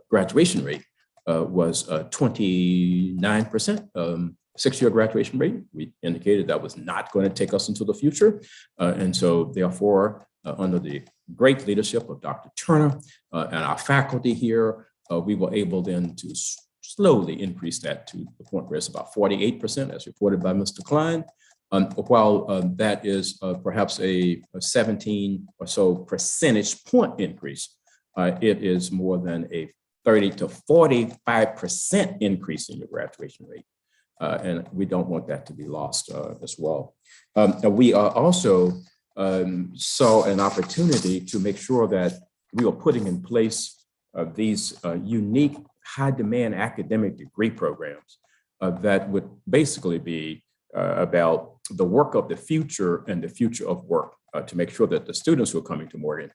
graduation rate was 29%. 6-year graduation rate. We indicated that was not going to take us into the future. And so therefore, under the great leadership of Dr. Turner and our faculty here, we were able then to slowly increase that to the point where it's about 48%, as reported by Mr. Klein. While that is perhaps a 17 or so percentage point increase, it is more than a 30 to 45% increase in your graduation rate. And we don't want that to be lost as well. We also saw an opportunity to make sure that we were putting in place these unique high demand academic degree programs that would basically be about the work of the future and the future of work to make sure that the students who are coming to Morgan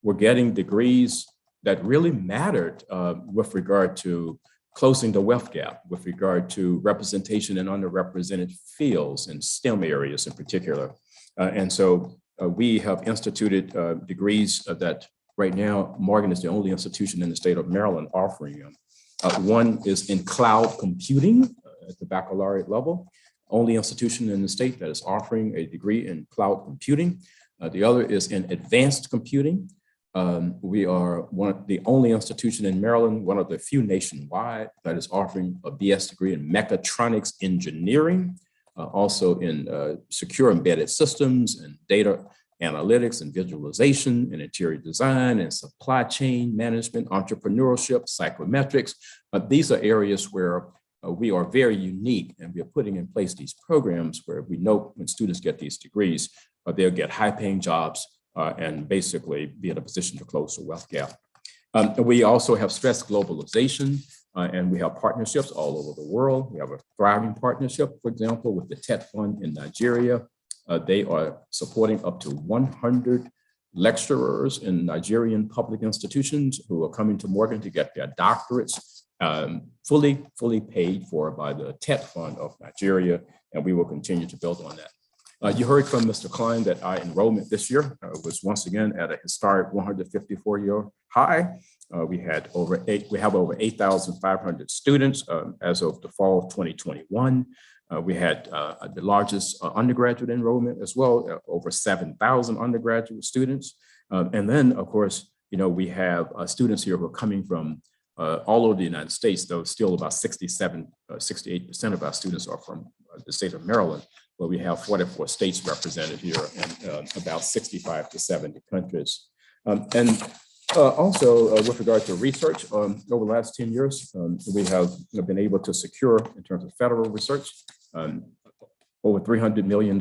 were getting degrees that really mattered with regard to closing the wealth gap with regard to representation in underrepresented fields in STEM areas in particular. And so we have instituted degrees that right now, Morgan is the only institution in the state of Maryland offering them. One is in cloud computing at the baccalaureate level, only institution in the state that is offering a degree in cloud computing. The other is in advanced computing. We are the only institution in Maryland, one of the few nationwide, that is offering a BS degree in mechatronics engineering, also in secure embedded systems and data analytics and visualization and interior design and supply chain management, entrepreneurship, psychometrics. These are areas where we are very unique, and we are putting in place these programs where we know when students get these degrees, they'll get high-paying jobs and basically be in a position to close the wealth gap. We also have stressed globalization, and we have partnerships all over the world. We have a thriving partnership, for example, with the TED Fund in Nigeria. They are supporting up to 100 lecturers in Nigerian public institutions who are coming to Morgan to get their doctorates fully paid for by the TED Fund of Nigeria, and we will continue to build on that. You heard from Mr. Klein that our enrollment this year was once again at a historic 154-year high. We have over 8,500 students as of the fall of 2021. We had the largest undergraduate enrollment as well, over 7,000 undergraduate students. And then, of course, we have students here who are coming from all over the United States, though still about 68% of our students are from the state of Maryland, where we have 44 states represented here and about 65 to 70 countries. Also, with regard to research, over the last 10 years, we have been able to secure, in terms of federal research, over $300 million.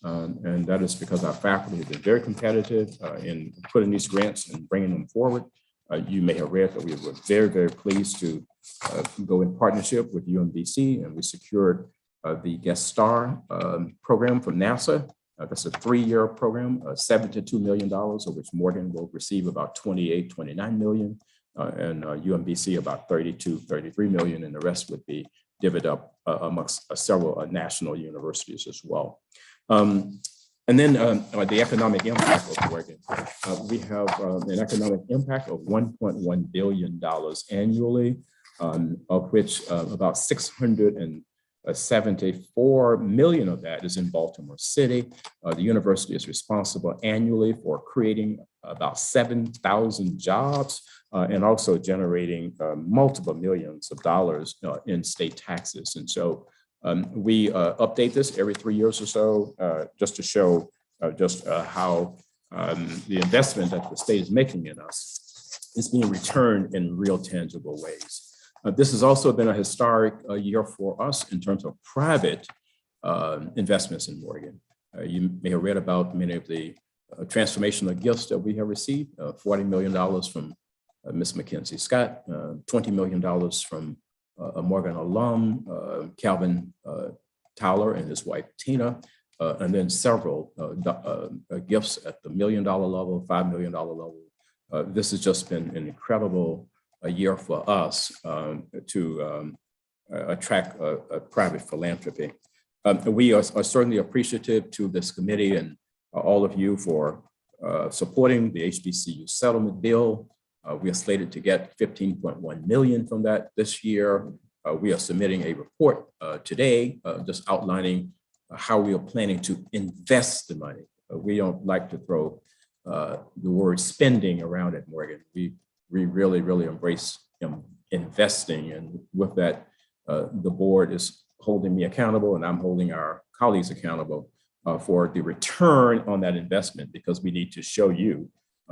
And that is because our faculty have been very competitive in putting these grants and bringing them forward. You may have read that we were very, very pleased to go in partnership with UMBC, and we secured the Guest Star program from NASA. That's a 3-year program, $72 million, of which Morgan will receive about 29 million, and UMBC about 33 million, and the rest would be divvied up amongst several national universities as well. And then the economic impact of Morgan. We have an economic impact of $1.1 billion annually, of which about 674 million of that is in Baltimore City. The university is responsible annually for creating about 7,000 jobs and also generating multiple millions of dollars in state taxes. And so we update this every 3 years or so just to show how the investment that the state is making in us is being returned in real tangible ways. This has also been a historic year for us in terms of private investments in Morgan. You may have read about many of the transformational gifts that we have received, $40 million from Ms. Mackenzie Scott, $20 million from a Morgan alum, Calvin Towler and his wife, Tina, and then several gifts at the $1 million level, $5 million level. This has just been an incredible year for us to attract private philanthropy. We are certainly appreciative to this committee and all of you for supporting the HBCU settlement bill. We are slated to get 15.1 million from that this year. We are submitting a report today just outlining how we are planning to invest the money. We don't like to throw the word spending around at Morgan. We really embrace investing, and with that, the board is holding me accountable, and I'm holding our colleagues accountable for the return on that investment, because we need to show you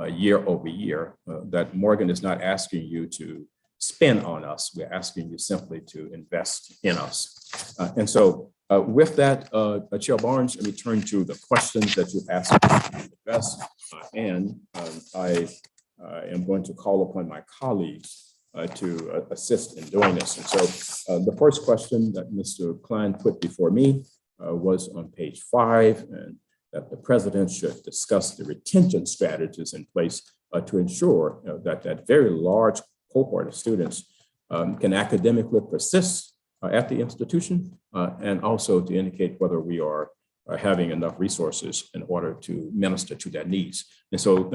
year over year that Morgan is not asking you to spend on us. We're asking you simply to invest in us. And so with that, Chair Barnes, let me turn to the questions that you've asked me to address. And I am going to call upon my colleagues to assist in doing this. And so the first question that Mr. Klein put before me was on page 5, and that the president should discuss the retention strategies in place to ensure that that very large cohort of students can academically persist at the institution, and also to indicate whether we are having enough resources in order to minister to their needs. And so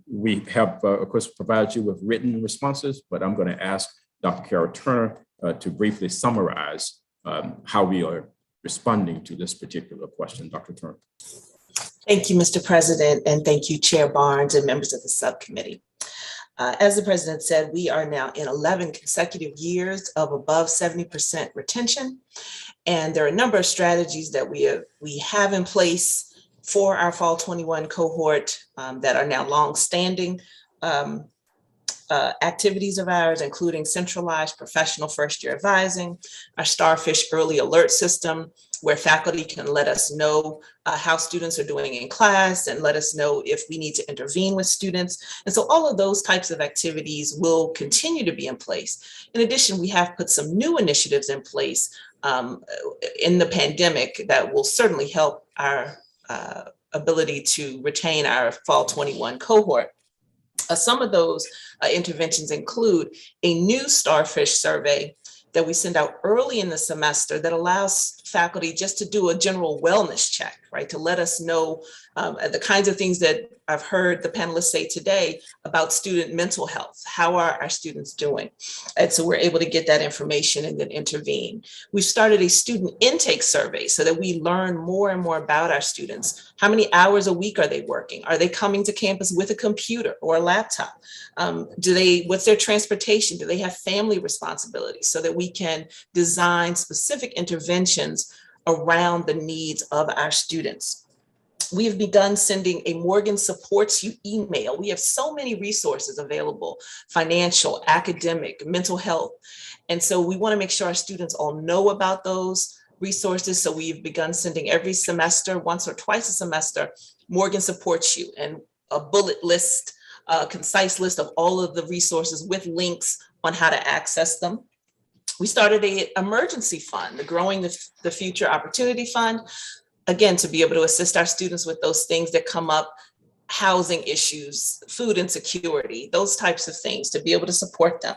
we have, of course, provided you with written responses, but I'm going to ask Dr. Carol Turner to briefly summarize how we are responding to this particular question. Dr. Turner. Thank you, Mr. President, and thank you, Chair Barnes and members of the subcommittee. As the president said, we are now in 11 consecutive years of above 70% retention. And there are a number of strategies that we have in place for our Fall 21 cohort that are now long-standing activities of ours, including centralized professional first-year advising, our Starfish early alert system, where faculty can let us know how students are doing in class and let us know if we need to intervene with students. And so all of those types of activities will continue to be in place. In addition, we have put some new initiatives in place in the pandemic that will certainly help our ability to retain our Fall 21 cohort. Some of those interventions include a new Starfish survey that we send out early in the semester that allows faculty just to do a general wellness check, right? To let us know the kinds of things that I've heard the panelists say today about student mental health. How are our students doing? And so we're able to get that information and then intervene. We've started a student intake survey so that we learn more and more about our students. How many hours a week are they working? Are they coming to campus with a computer or a laptop? What's their transportation? Do they have family responsibilities so that we can design specific interventions around the needs of our students? We have begun sending a Morgan Supports You email. We have so many resources available, financial, academic, mental health. And so we want to make sure our students all know about those resources. So we've begun sending every semester, once or twice a semester, Morgan Supports You, and a bullet list, a concise list of all of the resources with links on how to access them. We started an emergency fund, the Growing the Future Opportunity Fund, again, to be able to assist our students with those things that come up, housing issues, food insecurity, those types of things, to be able to support them.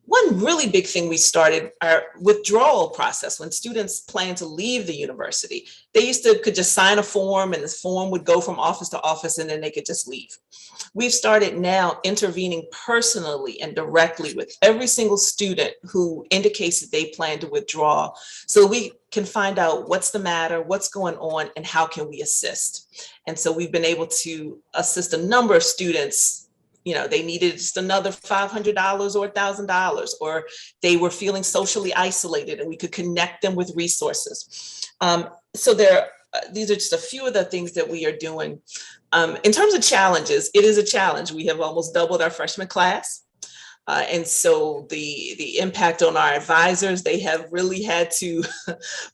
One really big thing we started, our withdrawal process. When students plan to leave the university, they could just sign a form, and this form would go from office to office, and then they could just leave. We've started now intervening personally and directly with every single student who indicates that they plan to withdraw, so we can find out what's the matter, what's going on, and how can we assist. And so we've been able to assist a number of students. You know, they needed just another $500 or $1,000, or they were feeling socially isolated, and we could connect them with resources. So these are just a few of the things that we are doing. In terms of challenges, it is a challenge. We have almost doubled our freshman class. And so the impact on our advisors, they have really had to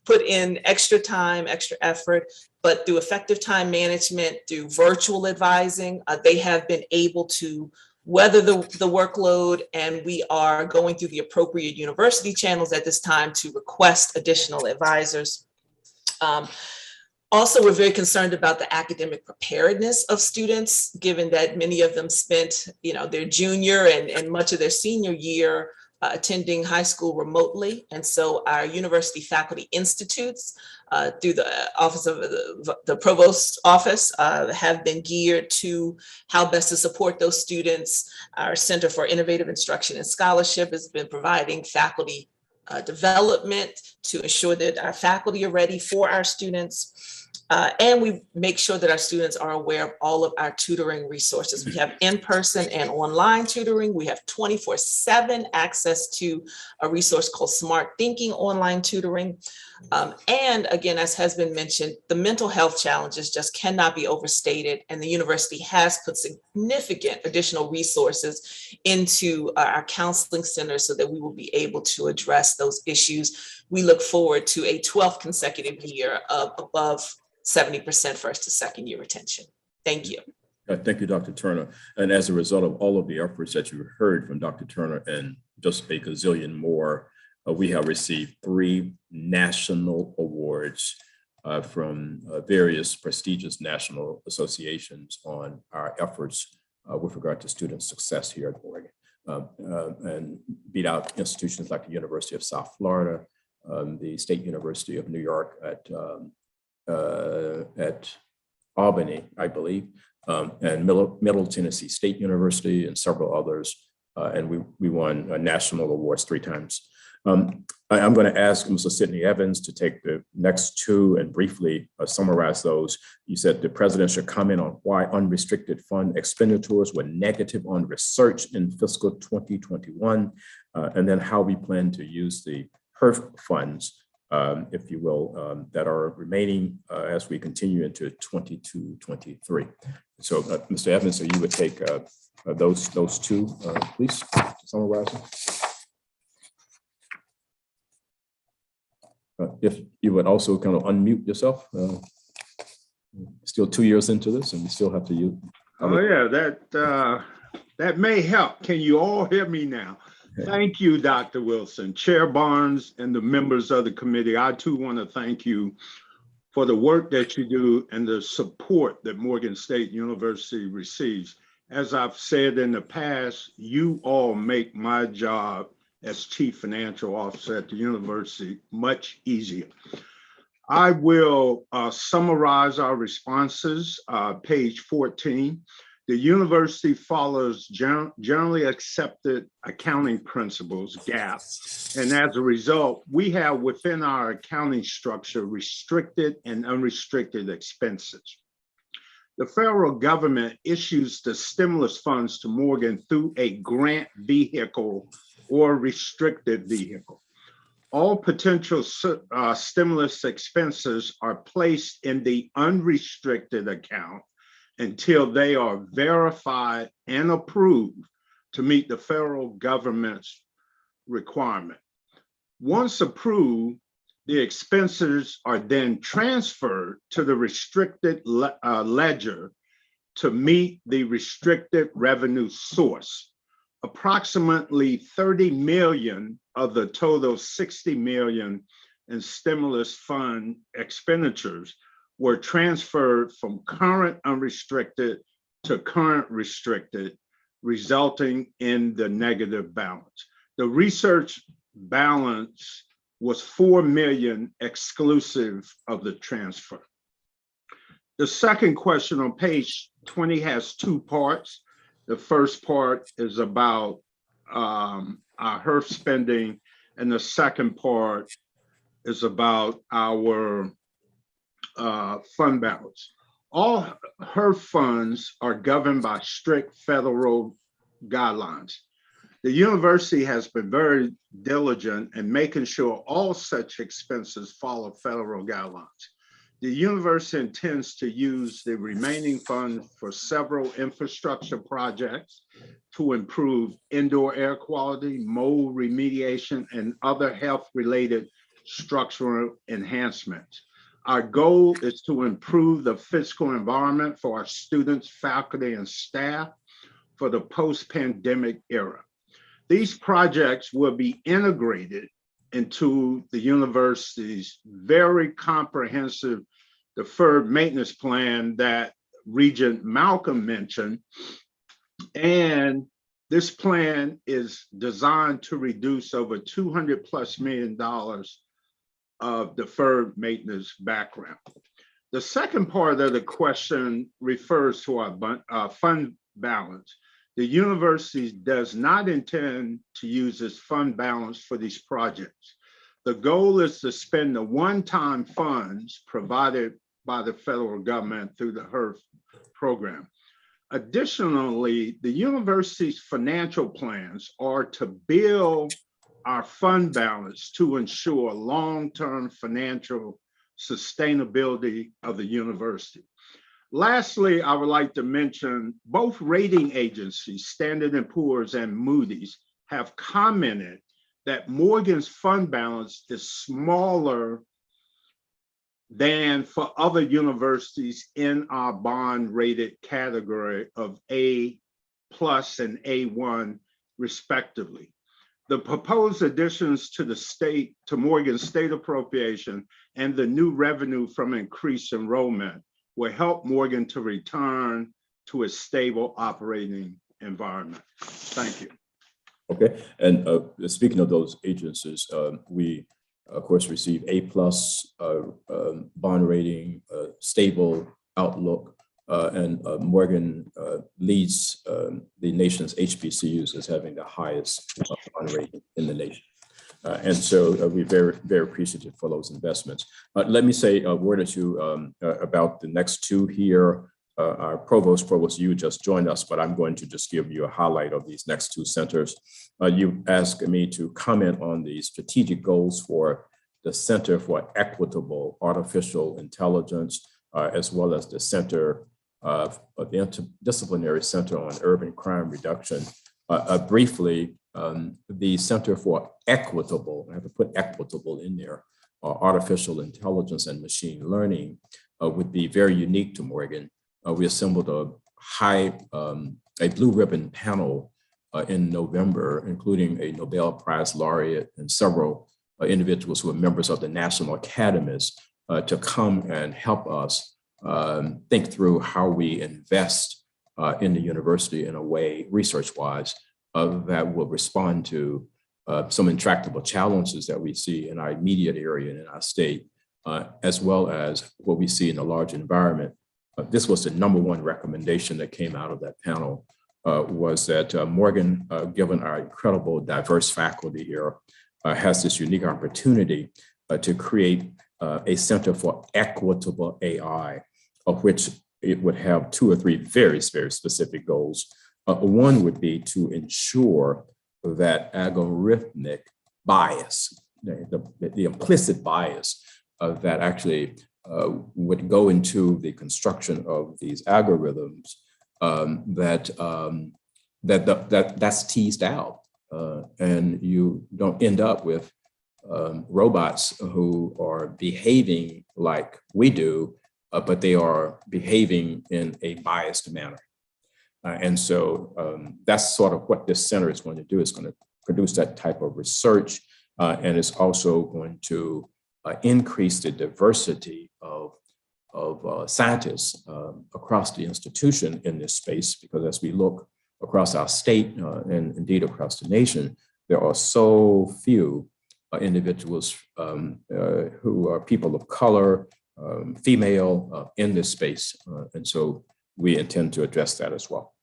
put in extra time, extra effort, but through effective time management, through virtual advising, they have been able to weather the workload, and we are going through the appropriate university channels at this time to request additional advisors. Also, we're very concerned about the academic preparedness of students, given that many of them spent, their junior and much of their senior year attending high school remotely. And so our university faculty institutes through the office of the provost office have been geared to how best to support those students. Our Center for Innovative Instruction and Scholarship has been providing faculty development to ensure that our faculty are ready for our students. And we make sure that our students are aware of all of our tutoring resources. We have in-person and online tutoring. We have 24/7 access to a resource called Smart Thinking online tutoring. And again, as has been mentioned, the mental health challenges just cannot be overstated. And the university has put significant additional resources into our counseling centers so that we will be able to address those issues. We look forward to a 12th consecutive year of above 70% first to second year retention. Thank you. Thank you, Dr. Turner. And as a result of all of the efforts that you heard from Dr. Turner and just a gazillion more, we have received 3 national awards from various prestigious national associations on our efforts with regard to student success here at Oregon. and beat out institutions like the University of South Florida, the State University of New York at Albany, I believe, and Middle Tennessee State University and several others. And we won national awards 3 times. I'm going to ask Mr. Sidney Evans to take the next 2 and briefly summarize those. You said the president should comment on why unrestricted fund expenditures were negative on research in fiscal 2021, and then how we plan to use the HERF funds, if you will, that are remaining as we continue into 22-23. So, Mr. Evans, so you would take those 2, please, to summarize them. If you would also kind of unmute yourself. Still 2 years into this, and we still have to use. Oh yeah, that may help. Can you all hear me now? Thank you, Dr. Wilson, Chair Barnes, and the members of the committee. I too want to thank you for the work that you do and the support that Morgan State University receives. As I've said in the past, you all make my job as Chief Financial Officer at the university much easier. I will summarize our responses, page 14. The university follows generally accepted accounting principles, GAAP, and as a result, we have within our accounting structure restricted and unrestricted expenses. The federal government issues the stimulus funds to Morgan through a grant vehicle or restricted vehicle. All potential stimulus expenses are placed in the unrestricted account until they are verified and approved to meet the federal government's requirement. Once approved, the expenses are then transferred to the restricted ledger to meet the restricted revenue source. Approximately 30 million of the total 60 million in stimulus fund expenditures were transferred from current unrestricted to current restricted, resulting in the negative balance. The research balance was 4 million exclusive of the transfer. The second question on page 20 has 2 parts. The first part is about our HERF spending, and the second part is about our fund balance. All HERF funds are governed by strict federal guidelines. The university has been very diligent in making sure all such expenses follow federal guidelines. The university intends to use the remaining funds for several infrastructure projects to improve indoor air quality, mold remediation, and other health-related structural enhancements. Our goal is to improve the fiscal environment for our students, faculty, and staff for the post-pandemic era. These projects will be integrated into the university's very comprehensive deferred maintenance plan that Regent Malcolm mentioned. And this plan is designed to reduce over $200+ million of deferred maintenance background. The second part of the question refers to our fund balance. The university does not intend to use its fund balance for these projects. The goal is to spend the one-time funds provided by the federal government through the HERF program. Additionally, the university's financial plans are to build our fund balance to ensure long-term financial sustainability of the university. Lastly, I would like to mention both rating agencies, Standard & Poor's and Moody's, have commented that Morgan's fund balance is smaller than for other universities in our bond rated category of A+ and A1 respectively. The proposed additions to Morgan State appropriation and the new revenue from increased enrollment will help Morgan to return to a stable operating environment. Thank you. Okay, and speaking of those agencies, we of course receive A+ bond rating, stable outlook, and Morgan leads the nation's HBCUs as having the highest bond rating in the nation. And so we're very, very appreciative for those investments. Let me say a word or two about the next two here. Our provost, you just joined us, but I'm going to just give you a highlight of these next two centers. You asked me to comment on the strategic goals for the Center for Equitable Artificial Intelligence, as well as the Center of the Interdisciplinary Center on Urban Crime Reduction. Briefly, the Center for Equitable, I have to put equitable in there, artificial intelligence and machine learning would be very unique to Morgan. We assembled a blue ribbon panel in November, including a Nobel Prize laureate and several individuals who are members of the National Academies to come and help us think through how we invest in the university in a way, research-wise, that will respond to some intractable challenges that we see in our immediate area and in our state, as well as what we see in the large environment. This was the #1 recommendation that came out of that panel, was that Morgan, given our incredible diverse faculty here, has this unique opportunity to create a Center for Equitable AI, of which it would have 2 or 3 very, very specific goals. One would be to ensure that algorithmic bias, the implicit bias that actually would go into the construction of these algorithms, that's teased out, and you don't end up with robots who are behaving like we do, but they are behaving in a biased manner. And so that's sort of what this center is going to do. It's going to produce that type of research, and it's also going to increase the diversity of scientists across the institution in this space, because as we look across our state and indeed across the nation, there are so few individuals who are people of color, female in this space. And so we intend to address that as well.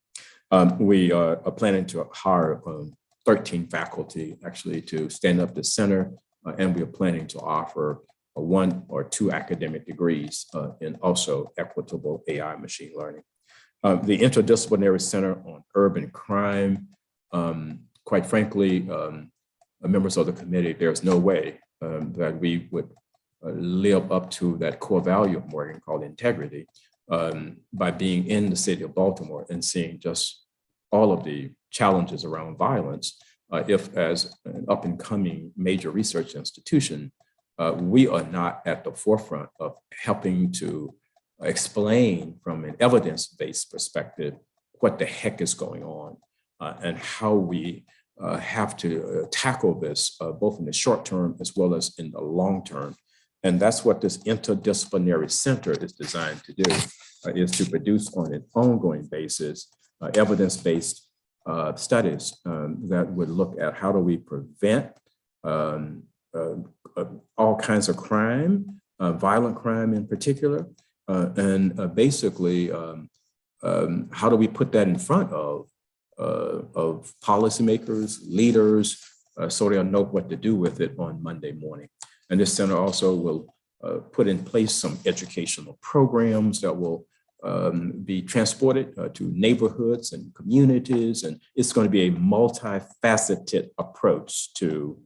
We are planning to hire 13 faculty actually to stand up the center, and we are planning to offer 1 or 2 academic degrees in also equitable AI machine learning. The Interdisciplinary Center on Urban Crime, quite frankly, members of the committee, there's no way that we would live up to that core value of Morgan called integrity by being in the city of Baltimore and seeing just all of the challenges around violence. If as an up and coming major research institution, we are not at the forefront of helping to explain from an evidence-based perspective what the heck is going on and how we have to tackle this both in the short term as well as in the long term. And that's what this interdisciplinary center is designed to do, is to produce on an ongoing basis evidence-based studies that would look at how do we prevent all kinds of crime, violent crime in particular, and basically how do we put that in front of policymakers, leaders, so they'll know what to do with it on Monday morning. And this center also will put in place some educational programs that will be transported to neighborhoods and communities. And it's going to be a multifaceted approach to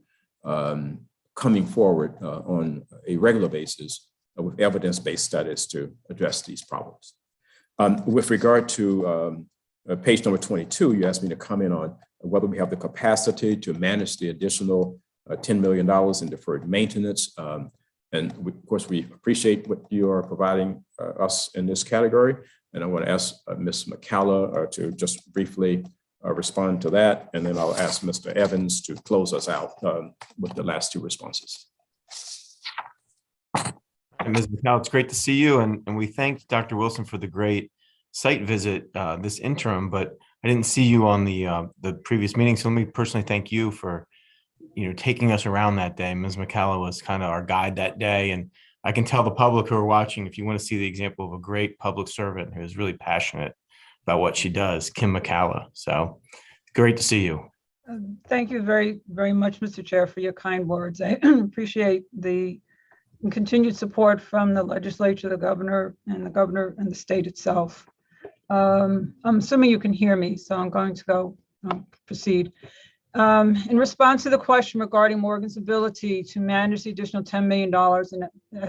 coming forward on a regular basis with evidence-based studies to address these problems. With regard to page number 22, you asked me to comment on whether we have the capacity to manage the additional $10 million in deferred maintenance. And of course, we appreciate what you are providing us in this category. And I want to ask Ms. McCalla to just briefly respond to that. And then I'll ask Mr. Evans to close us out with the last 2 responses. And Ms. McCall, it's great to see you. And we thank Dr. Wilson for the great site visit this interim, but I didn't see you on the previous meeting, so let me personally thank you for, taking us around that day. Ms. McCalla was kind of our guide that day, and I can tell the public who are watching, if you want to see the example of a great public servant who is really passionate about what she does, Kim McCalla. So great to see you. Thank you very, very much, Mr. Chair, for your kind words. I appreciate the continued support from the legislature, the governor and the state itself. I'm assuming you can hear me, so I'm going to go proceed. In response to the question regarding Morgan's ability to manage the additional $10 million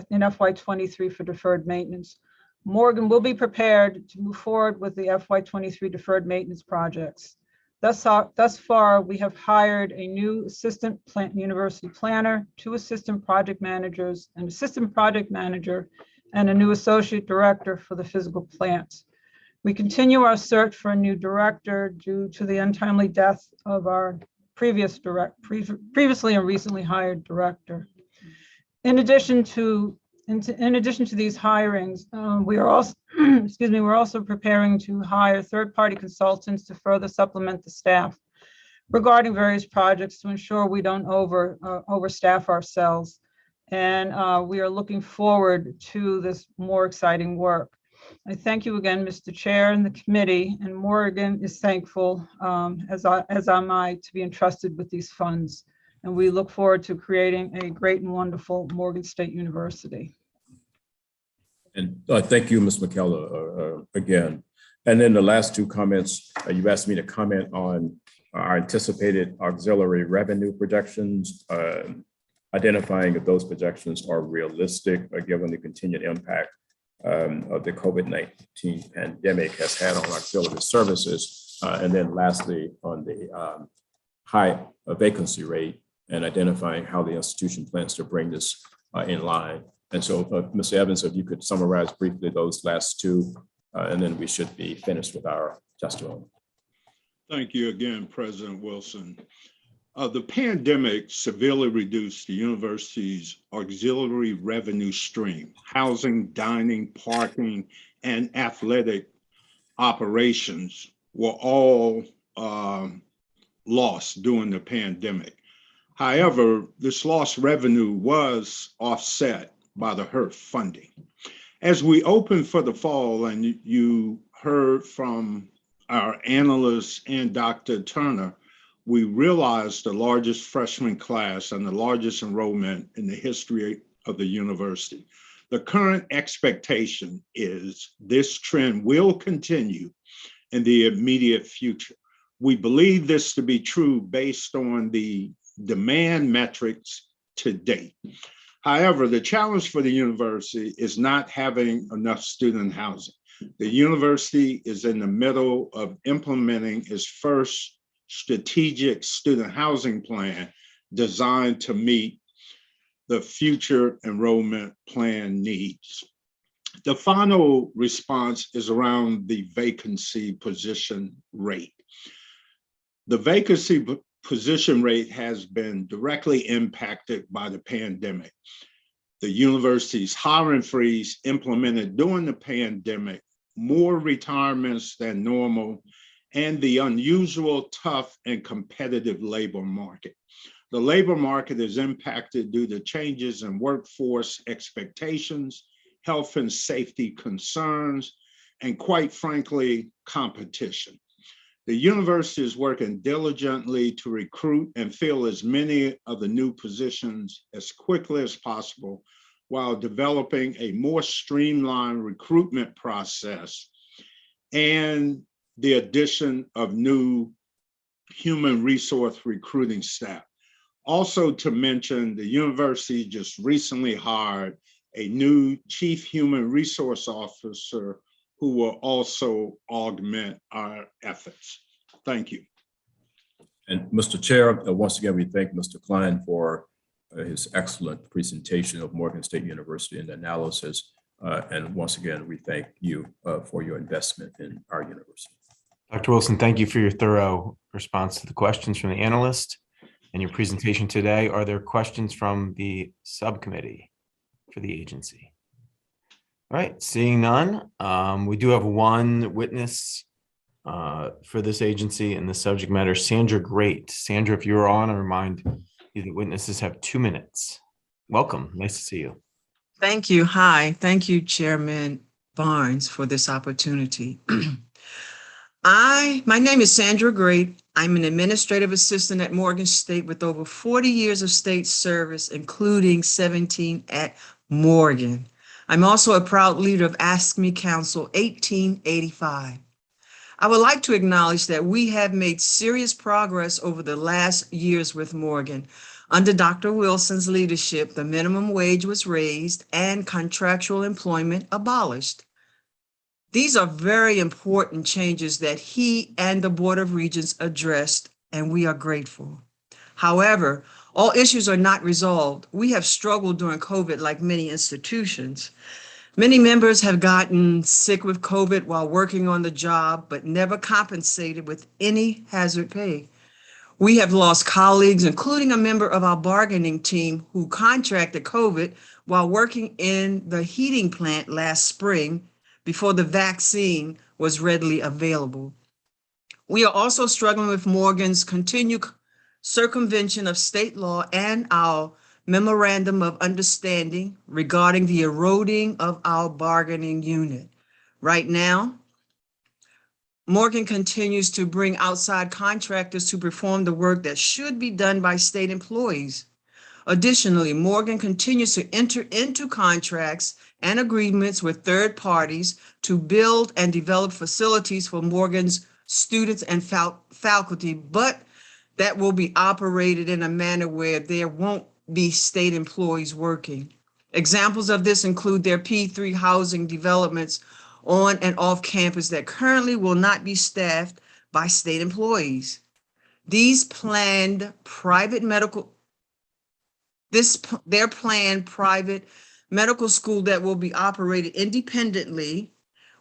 in FY23 for deferred maintenance, Morgan will be prepared to move forward with the FY23 deferred maintenance projects. Thus far, we have hired a new assistant university planner, 2 assistant project managers, an assistant project manager, and a new associate director for the physical plants. We continue our search for a new director due to the untimely death of our previously and recently hired director. In addition to these hirings, we are also, we're also preparing to hire third-party consultants to further supplement the staff regarding various projects to ensure we don't overstaff ourselves. And we are looking forward to this more exciting work. I thank you again, Mr. Chair and the committee, and Morgan is thankful, as am I, to be entrusted with these funds. And we look forward to creating a great and wonderful Morgan State University. And thank you, Ms. McKellar, again. And then the last 2 comments, you asked me to comment on our anticipated auxiliary revenue projections, identifying if those projections are realistic, given the continued impact of the COVID-19 pandemic has had on auxiliary services. And then lastly, on the high vacancy rate and identifying how the institution plans to bring this in line. And so, Mr. Evans, if you could summarize briefly those last 2, and then we should be finished with our testimony. Thank you again, President Wilson. The pandemic severely reduced the university's auxiliary revenue stream. Housing, dining, parking, and athletic operations were all lost during the pandemic. However, this lost revenue was offset by the HERF funding. As we open for the fall, and you heard from our analysts and Dr. Turner, we realized the largest freshman class and the largest enrollment in the history of the university. The current expectation is this trend will continue in the immediate future. We believe this to be true based on the demand metrics to date. However, the challenge for the university is not having enough student housing. The university is in the middle of implementing its first strategic student housing plan designed to meet the future enrollment plan needs. The final response is around the vacancy position rate. The vacancy position rate has been directly impacted by the pandemic. The university's hiring freeze implemented during the pandemic, more retirements than normal, and the unusual tough and competitive labor market. The labor market is impacted due to changes in workforce expectations, health and safety concerns, and quite frankly, competition. The university is working diligently to recruit and fill as many of the new positions as quickly as possible while developing a more streamlined recruitment process and the addition of new human resource recruiting staff. Also to mention, the university just recently hired a new chief human resource officer who will also augment our efforts. Thank you. And Mr. Chair, once again, we thank Mr. Klein for his excellent presentation of Morgan State University and the analysis. And once again, we thank you for your investment in our university. Dr. Wilson, thank you for your thorough response to the questions from the analyst and your presentation today. Are there questions from the subcommittee for the agency? All right, seeing none, we do have one witness for this agency and the subject matter, Sandra Gray. Sandra, if you're on, I remind you that witnesses have 2 minutes. Welcome. Nice to see you. Thank you. Hi. Thank you, Chairman Barnes, for this opportunity. My name is Sandra Gray. I'm an administrative assistant at Morgan State with over 40 years of state service, including 17 at Morgan. I'm also a proud leader of Ask Me Council 1885. I would like to acknowledge that we have made serious progress over the last years with Morgan. Under Dr. Wilson's leadership, the minimum wage was raised and contractual employment abolished. These are very important changes that he and the Board of Regents addressed, and we are grateful. However, all issues are not resolved. We have struggled during COVID like many institutions. Many members have gotten sick with COVID while working on the job, but never compensated with any hazard pay. We have lost colleagues, including a member of our bargaining team who contracted COVID while working in the heating plant last spring before the vaccine was readily available. We are also struggling with Morgan's continued circumvention of state law and our memorandum of understanding regarding the eroding of our bargaining unit. Right now, Morgan continues to bring outside contractors to perform the work that should be done by state employees. Additionally, Morgan continues to enter into contracts and agreements with third parties to build and develop facilities for Morgan's students and faculty, but that will be operated in a manner where there won't be state employees working. Examples of this include their P3 housing developments on and off campus that currently will not be staffed by state employees. Their planned private medical school that will be operated independently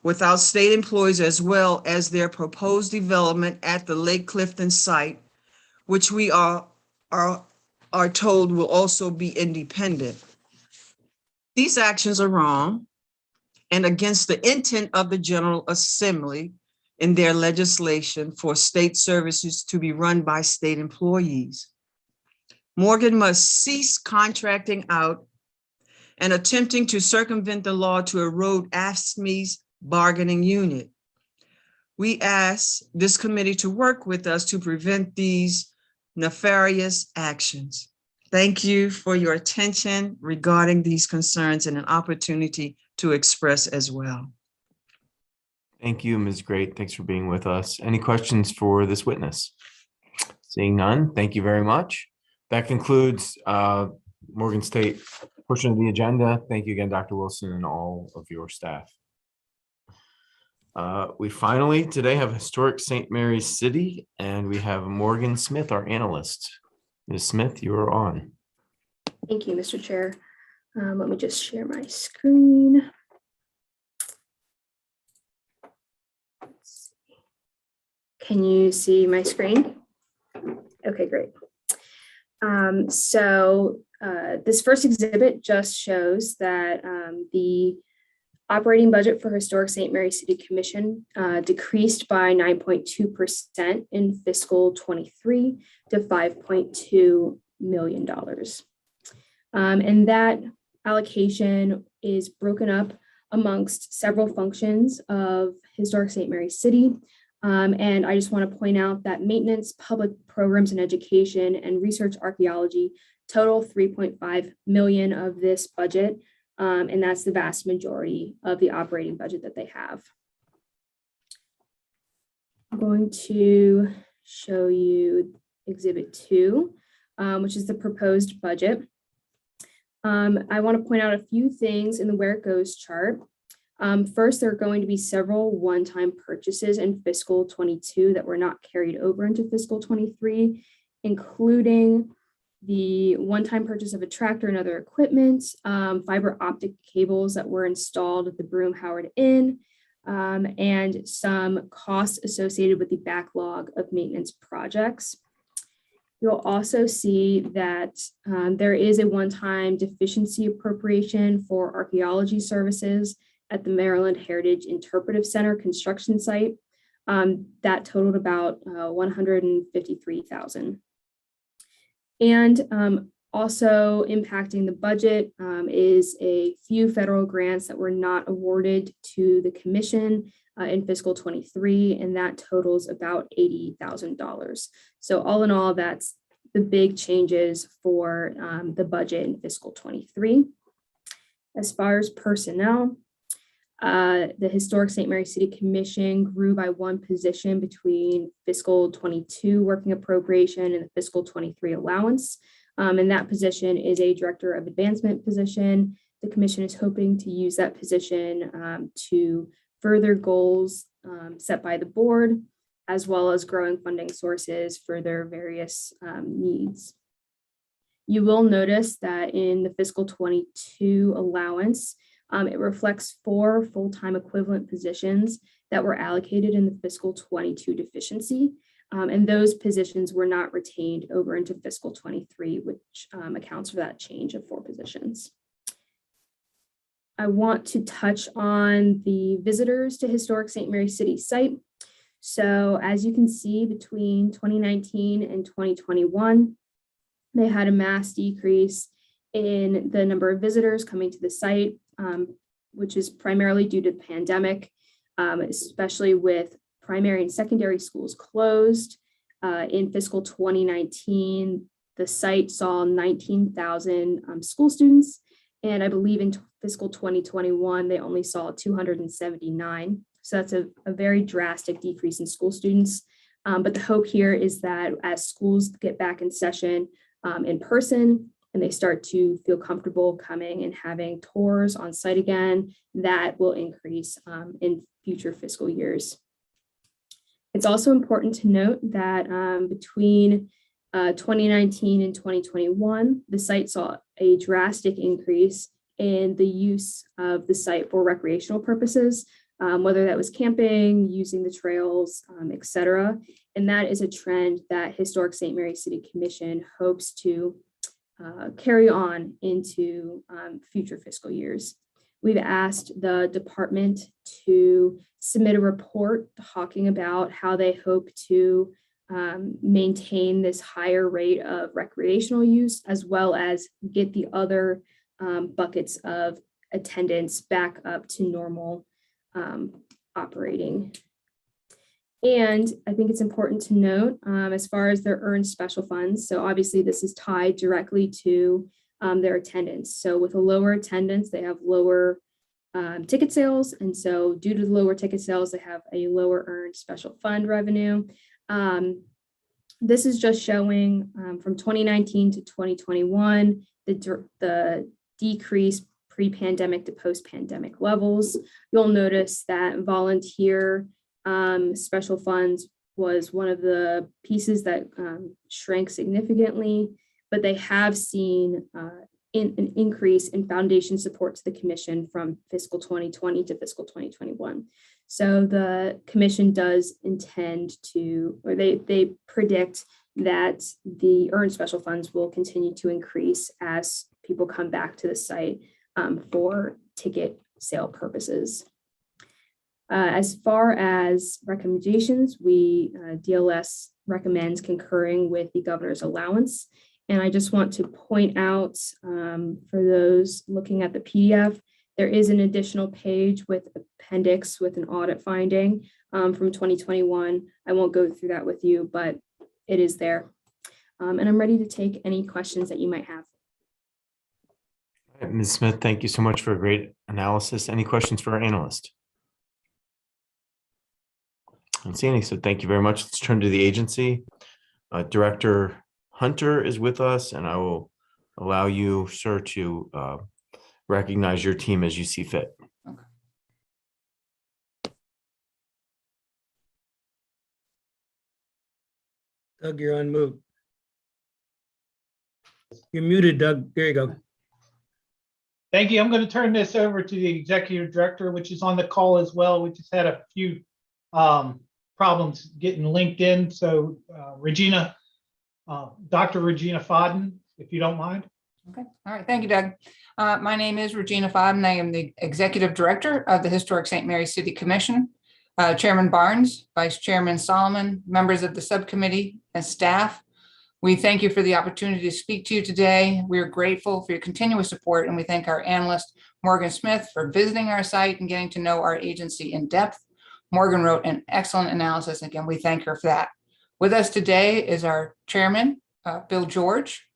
without state employees, as well as their proposed development at the Lake Clifton site, which we are told will also be independent. These actions are wrong and against the intent of the General Assembly in their legislation for state services to be run by state employees. Morgan must cease contracting out and attempting to circumvent the law to erode AFSCME's bargaining unit. We ask this committee to work with us to prevent these nefarious actions. Thank you for your attention regarding these concerns and an opportunity to express as well. Thank you, Ms. Gray. Thanks for being with us. Any questions for this witness? Seeing none, thank you very much. That concludes Morgan State portion of the agenda. Thank you again, Dr. Wilson, and all of your staff. We finally today have Historic St. Mary's City, and we have Morgan Smith, our analyst. Ms. Smith, you are on. Thank you, Mr. Chair. Let me just share my screen. Can you see my screen? Okay, great. This first exhibit just shows that the operating budget for Historic St. Mary City Commission decreased by 9.2% in fiscal 23 to $5.2 million. And that allocation is broken up amongst several functions of Historic St. Mary City. And I just want to point out that maintenance, public programs and education, and research archaeology total $3.5 million of this budget. And that's the vast majority of the operating budget that they have. I'm going to show you Exhibit 2, which is the proposed budget. I want to point out a few things in the where it goes chart. First, there are going to be several one-time purchases in fiscal 22 that were not carried over into fiscal 23, including the one-time purchase of a tractor and other equipment, fiber optic cables that were installed at the Broome Howard Inn, and some costs associated with the backlog of maintenance projects. You'll also see that there is a one-time deficiency appropriation for archaeology services at the Maryland Heritage Interpretive Center construction site. That totaled about $153,000. And also impacting the budget is a few federal grants that were not awarded to the commission in fiscal 23, and that totals about $80,000. So all in all, that's the big changes for the budget in fiscal 23. As far as personnel, the Historic St. Mary City Commission grew by one position between fiscal 22 working appropriation and the fiscal 23 allowance. And that position is a director of advancement position. The commission is hoping to use that position to further goals set by the board, as well as growing funding sources for their various needs. You will notice that in the fiscal 22 allowance, it reflects 4 full-time equivalent positions that were allocated in the fiscal 22 deficiency. And those positions were not retained over into fiscal 23, which accounts for that change of 4 positions. I want to touch on the visitors to Historic St. Mary City site. So as you can see, between 2019 and 2021, they had a mass decrease in the number of visitors coming to the site, which is primarily due to the pandemic, especially with primary and secondary schools closed. In fiscal 2019, the site saw 19,000 school students, and I believe in fiscal 2021, they only saw 279. So that's a very drastic decrease in school students. But the hope here is that as schools get back in session in person, and they start to feel comfortable coming and having tours on site again, that will increase in future fiscal years. It's also important to note that between 2019 and 2021, the site saw a drastic increase in the use of the site for recreational purposes, whether that was camping, using the trails, etc. And that is a trend that Historic St. Mary City Commission hopes to carry on into future fiscal years. We've asked the department to submit a report talking about how they hope to maintain this higher rate of recreational use, as well as get the other buckets of attendance back up to normal operating. And I think it's important to note as far as their earned special funds. So obviously this is tied directly to their attendance. So with a lower attendance, they have lower ticket sales. And so due to the lower ticket sales, they have a lower earned special fund revenue. This is just showing from 2019 to 2021, the decrease pre-pandemic to post-pandemic levels. You'll notice that volunteer special funds was one of the pieces that shrank significantly, but they have seen an increase in foundation support to the commission from fiscal 2020 to fiscal 2021. So the commission does intend to, or they predict that the earned special funds will continue to increase as people come back to the site for ticket sale purposes. As far as recommendations, DLS recommends concurring with the governor's allowance. And I just want to point out for those looking at the PDF, there is an additional page with appendix with an audit finding from 2021. I won't go through that with you, but it is there. And I'm ready to take any questions that you might have. Ms. Smith, thank you so much for a great analysis. Any questions for our analyst? I don't see any, so thank you very much. Let's turn to the agency. Director Hunter is with us, and I will allow you, sir, to recognize your team as you see fit. Okay. Doug, you're on mute. You're muted, Doug. There you go. Thank you. I'm going to turn this over to the executive director, which is on the call as well. We just had a few problems getting linked in. So Regina, Dr. Regina Fodden, if you don't mind. Okay. All right. Thank you, Doug. My name is Regina Fodden. I am the executive director of the Historic St. Mary City Commission. Chairman Barnes, Vice Chairman Solomon, members of the subcommittee and staff. We thank you for the opportunity to speak to you today. We are grateful for your continuous support, and we thank our analyst, Morgan Smith, for visiting our site and getting to know our agency in depth. Morgan wrote an excellent analysis. Again, we thank her for that. With us today is our chairman, Bill George,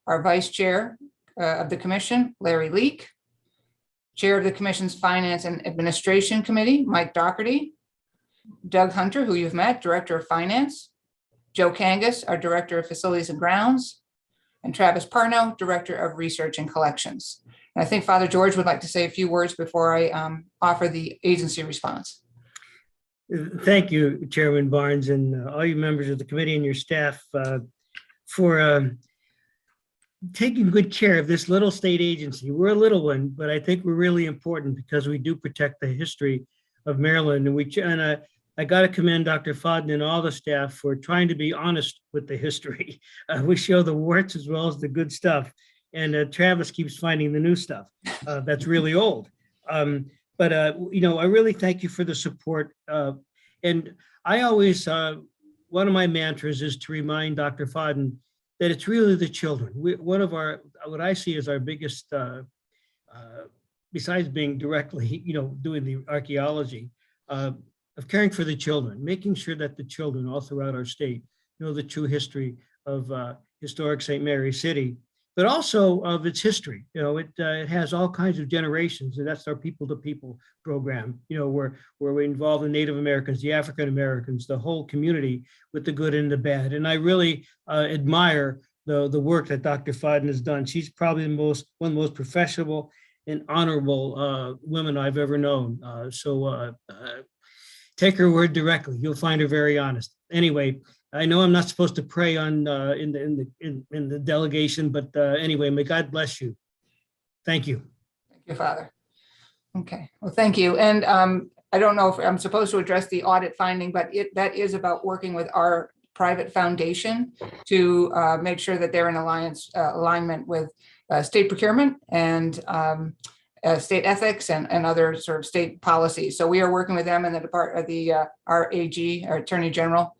our vice chair of the commission, Larry Leak, chair of the commission's Finance and Administration Committee, Mike Doherty, Doug Hunter, who you've met, Director of Finance, Joe Kangas, our Director of Facilities and Grounds, and Travis Parno, Director of Research and Collections. And I think Father George would like to say a few words before I offer the agency response. Thank you, Chairman Barnes, and all you members of the committee and your staff for taking good care of this little state agency. We're a little one, but I think we're really important because we do protect the history of Maryland. And I got to commend Dr. Fodden and all the staff for trying to be honest with the history. We show the warts as well as the good stuff. And Travis keeps finding the new stuff that's really old. But I really thank you for the support. And I always, one of my mantras is to remind Dr. Fodden that it's really the children. What I see as our biggest, besides being directly, doing the archaeology, of caring for the children, making sure that the children all throughout our state know the true history of historic St. Mary's City, but also of its history. It has all kinds of generations, and that's our People to People program, where we involve the Native Americans, the African Americans, the whole community with the good and the bad. And I really admire the work that Dr. Fodden has done. She's probably one of the most professional and honorable women I've ever known. So take her word directly. You'll find her very honest. Anyway, I know I'm not supposed to pray on in the delegation, but anyway, may God bless you. Thank you. Thank you, Father. Okay, well, thank you. And I don't know if I'm supposed to address the audit finding, but that is about working with our private foundation to make sure that they're in alignment with state procurement and state ethics and other sort of state policies. So we are working with them and our AG, our Attorney General,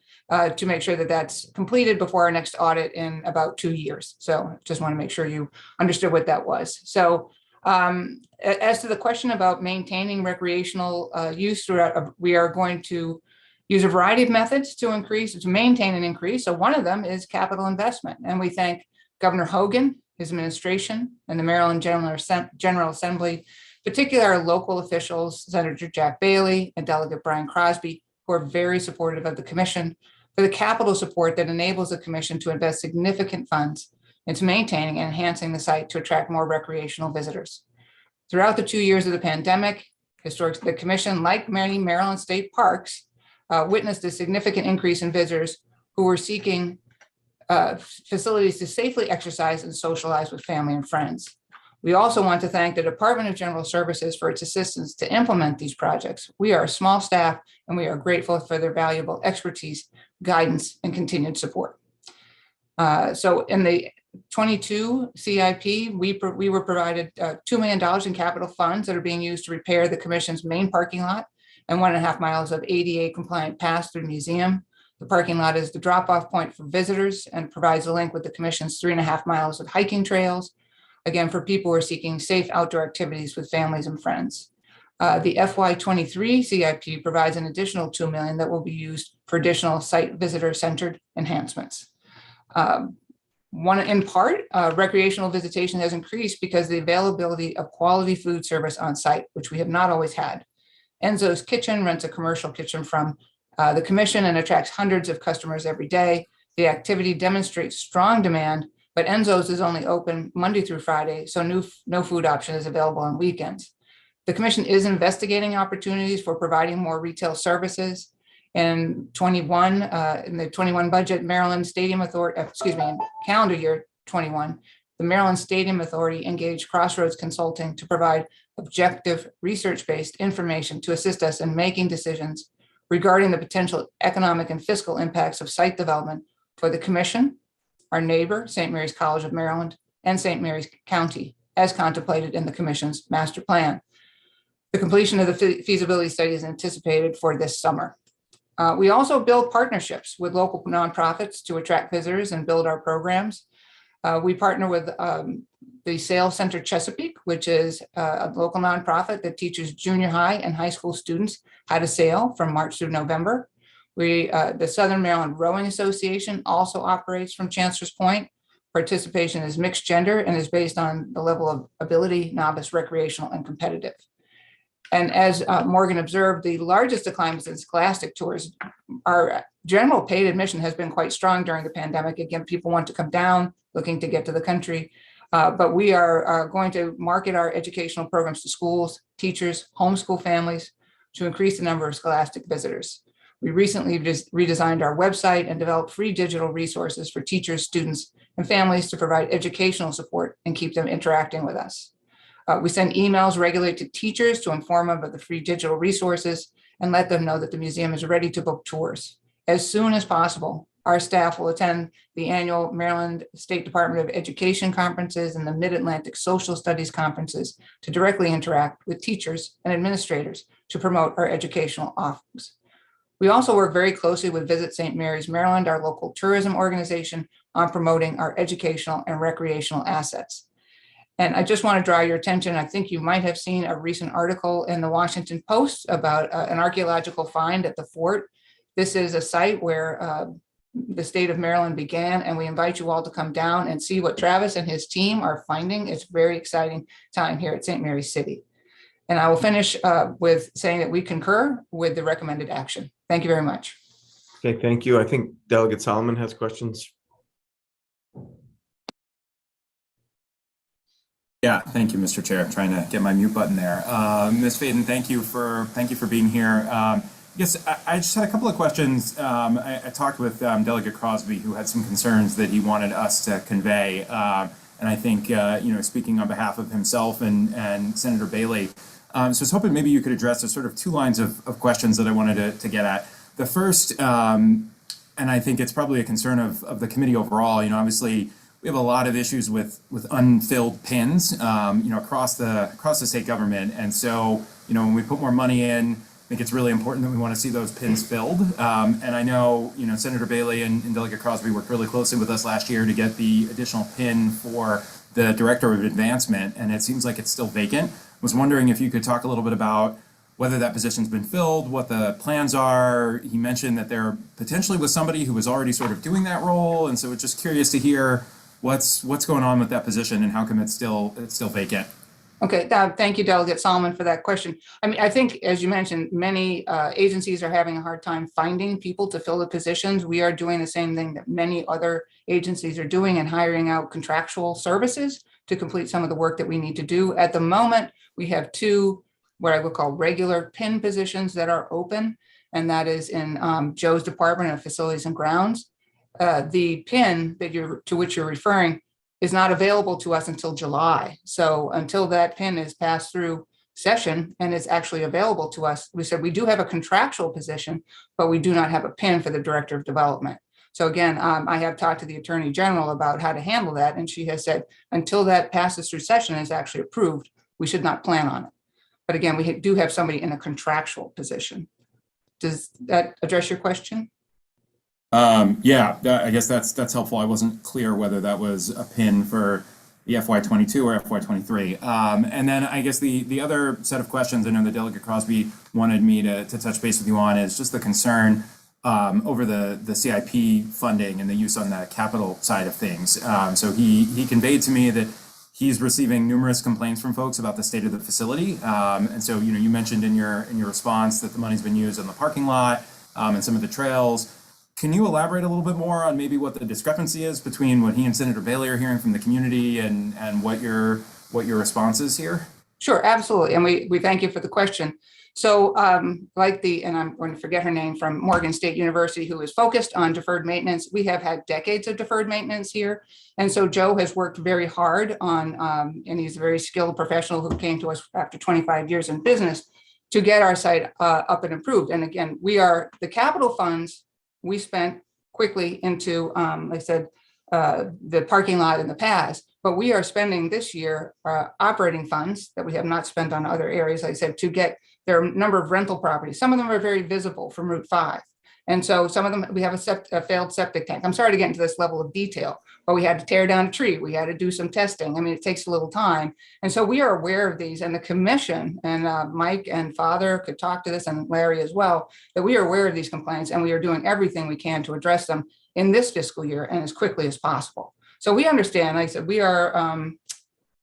to make sure that that's completed before our next audit in about 2 years. So just want to make sure you understood what that was. So as to the question about maintaining recreational use throughout, we are going to use a variety of methods to maintain and increase. So one of them is capital investment. And we thank Governor Hogan, his administration, and the Maryland General Assembly, particularly our local officials, Senator Jack Bailey and Delegate Brian Crosby, who are very supportive of the commission, for the capital support that enables the commission to invest significant funds into maintaining and enhancing the site to attract more recreational visitors. Throughout the 2 years of the pandemic, the commission, like many Maryland state parks, witnessed a significant increase in visitors who were seeking facilities to safely exercise and socialize with family and friends. We also want to thank the Department of General Services for its assistance to implement these projects. We are a small staff, and we are grateful for their valuable expertise, guidance, and continued support. So in the 22 CIP, we were provided $2 million in capital funds that are being used to repair the commission's main parking lot and 1.5 miles of ADA compliant paths through the museum. The parking lot is the drop-off point for visitors and provides a link with the commission's 3.5 miles of hiking trails, again, for people who are seeking safe outdoor activities with families and friends. The FY23 CIP provides an additional $2 million that will be used for additional site visitor-centered enhancements. In part, recreational visitation has increased because of the availability of quality food service on site, which we have not always had. Enzo's Kitchen rents a commercial kitchen from the commission and attracts hundreds of customers every day. The activity demonstrates strong demand, but Enzo's is only open Monday through Friday, so no food option is available on weekends. The commission is investigating opportunities for providing more retail services. In the 21 budget, Maryland Stadium Authority, in calendar year 21, the Maryland Stadium Authority engaged Crossroads Consulting to provide objective research-based information to assist us in making decisions regarding the potential economic and fiscal impacts of site development for the commission, our neighbor, St. Mary's College of Maryland, and St. Mary's County, as contemplated in the commission's master plan. The completion of the feasibility study is anticipated for this summer. We also build partnerships with local nonprofits to attract visitors and build our programs. We partner with the Sales Center Chesapeake, which is a local nonprofit that teaches junior high and high school students how to sail from March through November. The Southern Maryland Rowing Association also operates from Chancellor's Point. Participation is mixed gender and is based on the level of ability, novice, recreational, and competitive. And as Morgan observed, the largest decline was in scholastic tours. Our general paid admission has been quite strong during the pandemic. Again, people want to come down looking to get to the country. But we are going to market our educational programs to schools, teachers, homeschool families to increase the number of scholastic visitors. We recently just redesigned our website and developed free digital resources for teachers, students, and families to provide educational support and keep them interacting with us. We send emails regularly to teachers to inform them of the free digital resources and let them know that the museum is ready to book tours. As soon as possible, our staff will attend the annual Maryland State Department of Education conferences and the Mid-Atlantic Social Studies conferences to directly interact with teachers and administrators to promote our educational offerings. We also work very closely with Visit St. Mary's Maryland, our local tourism organization, on promoting our educational and recreational assets. And I just want to draw your attention, I think you might have seen a recent article in the Washington Post about an archaeological find at the fort. This is a site where the state of Maryland began, and we invite you all to come down and see what Travis and his team are finding. It's a very exciting time here at St. Mary's City. And I will finish with saying that we concur with the recommended action. Thank you very much. Okay, thank you. I think Delegate Solomon has questions. Yeah, thank you, Mr. Chair. I'm trying to get my mute button there. Ms. Faden, thank you for being here. Yes, I just had a couple of questions. I talked with Delegate Crosby, who had some concerns that he wanted us to convey. And I think, speaking on behalf of himself and Senator Bailey, so I was hoping maybe you could address the sort of two lines of questions that I wanted to get at. The first, and I think it's probably a concern of the committee overall, obviously we have a lot of issues with unfilled PINs, across the state government. And so, when we put more money in, I think it's really important that we want to see those PINs filled. And I know, Senator Bailey and Delegate Crosby worked really closely with us last year to get the additional PIN for the Director of Advancement, and it seems like it's still vacant. I was wondering if you could talk a little bit about whether that position's been filled, what the plans are. He mentioned that there potentially was somebody who was already sort of doing that role, and so we're just curious to hear what's going on with that position and how come it's still vacant. Okay, thank you, Delegate Solomon, for that question. I mean, I think, as you mentioned, many agencies are having a hard time finding people to fill the positions. We are doing the same thing that many other agencies are doing and hiring out contractual services to complete some of the work that we need to do. At the moment, we have two, what I would call regular PIN positions that are open, and that is in Joe's Department of Facilities and Grounds. The PIN to which you're referring is not available to us until July. So until that PIN is passed through session and is actually available to us, we said we do have a contractual position, but we do not have a PIN for the Director of Development. So again, I have talked to the Attorney General about how to handle that, and she has said until that passes through session and is actually approved, we should not plan on it. But again, we do have somebody in a contractual position. Does that address your question? Yeah, I guess that's helpful. I wasn't clear whether that was a PIN for the FY22 or FY23. And then I guess the other set of questions I know that Delegate Crosby wanted me to touch base with you on is just the concern over the CIP funding and the use on the capital side of things. So he conveyed to me that he's receiving numerous complaints from folks about the state of the facility. And so, you mentioned in your response that the money's been used on the parking lot and some of the trails. Can you elaborate a little bit more on maybe what the discrepancy is between what he and Senator Bailey are hearing from the community and what your response is here? Sure, absolutely. And we thank you for the question. So and I'm going to forget her name, from Morgan State University, who is focused on deferred maintenance. We have had decades of deferred maintenance here. And so Joe has worked very hard on, and he's a very skilled professional who came to us after 25 years in business to get our site up and improved. And again, the capital funds we spent quickly into, like I said, the parking lot and the paths. but we are spending this year operating funds that we have not spent on other areas, like I said, to get their number of rental properties. Some of them are very visible from Route 5. And so some of them, we have a failed septic tank. I'm sorry to get into this level of detail, but we had to tear down a tree. We had to do some testing. I mean, it takes a little time. And so we are aware of these, and the commission, and Mike and Father could talk to this, and Larry as well, that we are aware of these complaints, and we are doing everything we can to address them in this fiscal year and as quickly as possible. So we understand, like I said, we are,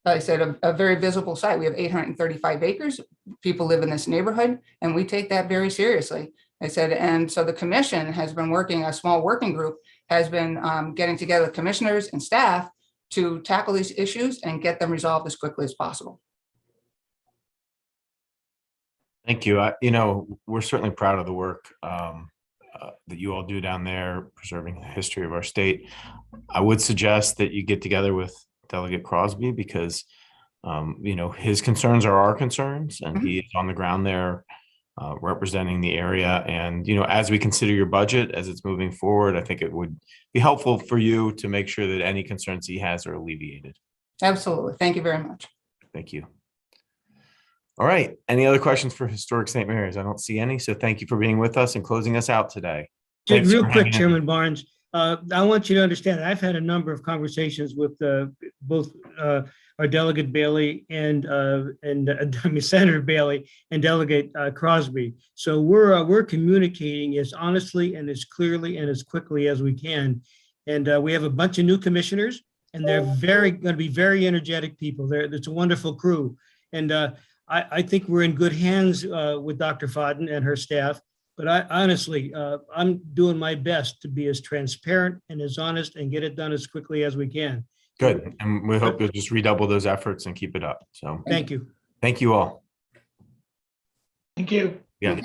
like I said, a very visible site. We have 835 acres. People live in this neighborhood, and we take that very seriously. I said, and so the commission has been working, a small working group has been getting together with commissioners and staff to tackle these issues and get them resolved as quickly as possible. Thank you. We're certainly proud of the work that you all do down there, preserving the history of our state. I would suggest that you get together with Delegate Crosby, because his concerns are our concerns, and he is on the ground there representing the area. And, as we consider your budget as it's moving forward, I think it would be helpful for you to make sure that any concerns he has are alleviated. Absolutely. Thank you very much. Thank you. All right. Any other questions for Historic St. Mary's? I don't see any. So thank you for being with us and closing us out today. Just real quick, hanging in. Chairman Barnes, I want you to understand, I've had a number of conversations with both our Delegate Bailey and Senator Bailey and Delegate Crosby. So we're communicating as honestly and as clearly and as quickly as we can. And we have a bunch of new commissioners, and they're going to be very energetic people. It's a wonderful crew. And I think we're in good hands with Dr. Fodden and her staff. But honestly, I'm doing my best to be as transparent and as honest and get it done as quickly as we can. Good. And we hope you'll just redouble those efforts and keep it up. So thank you. Thank you all. Thank you. Yeah.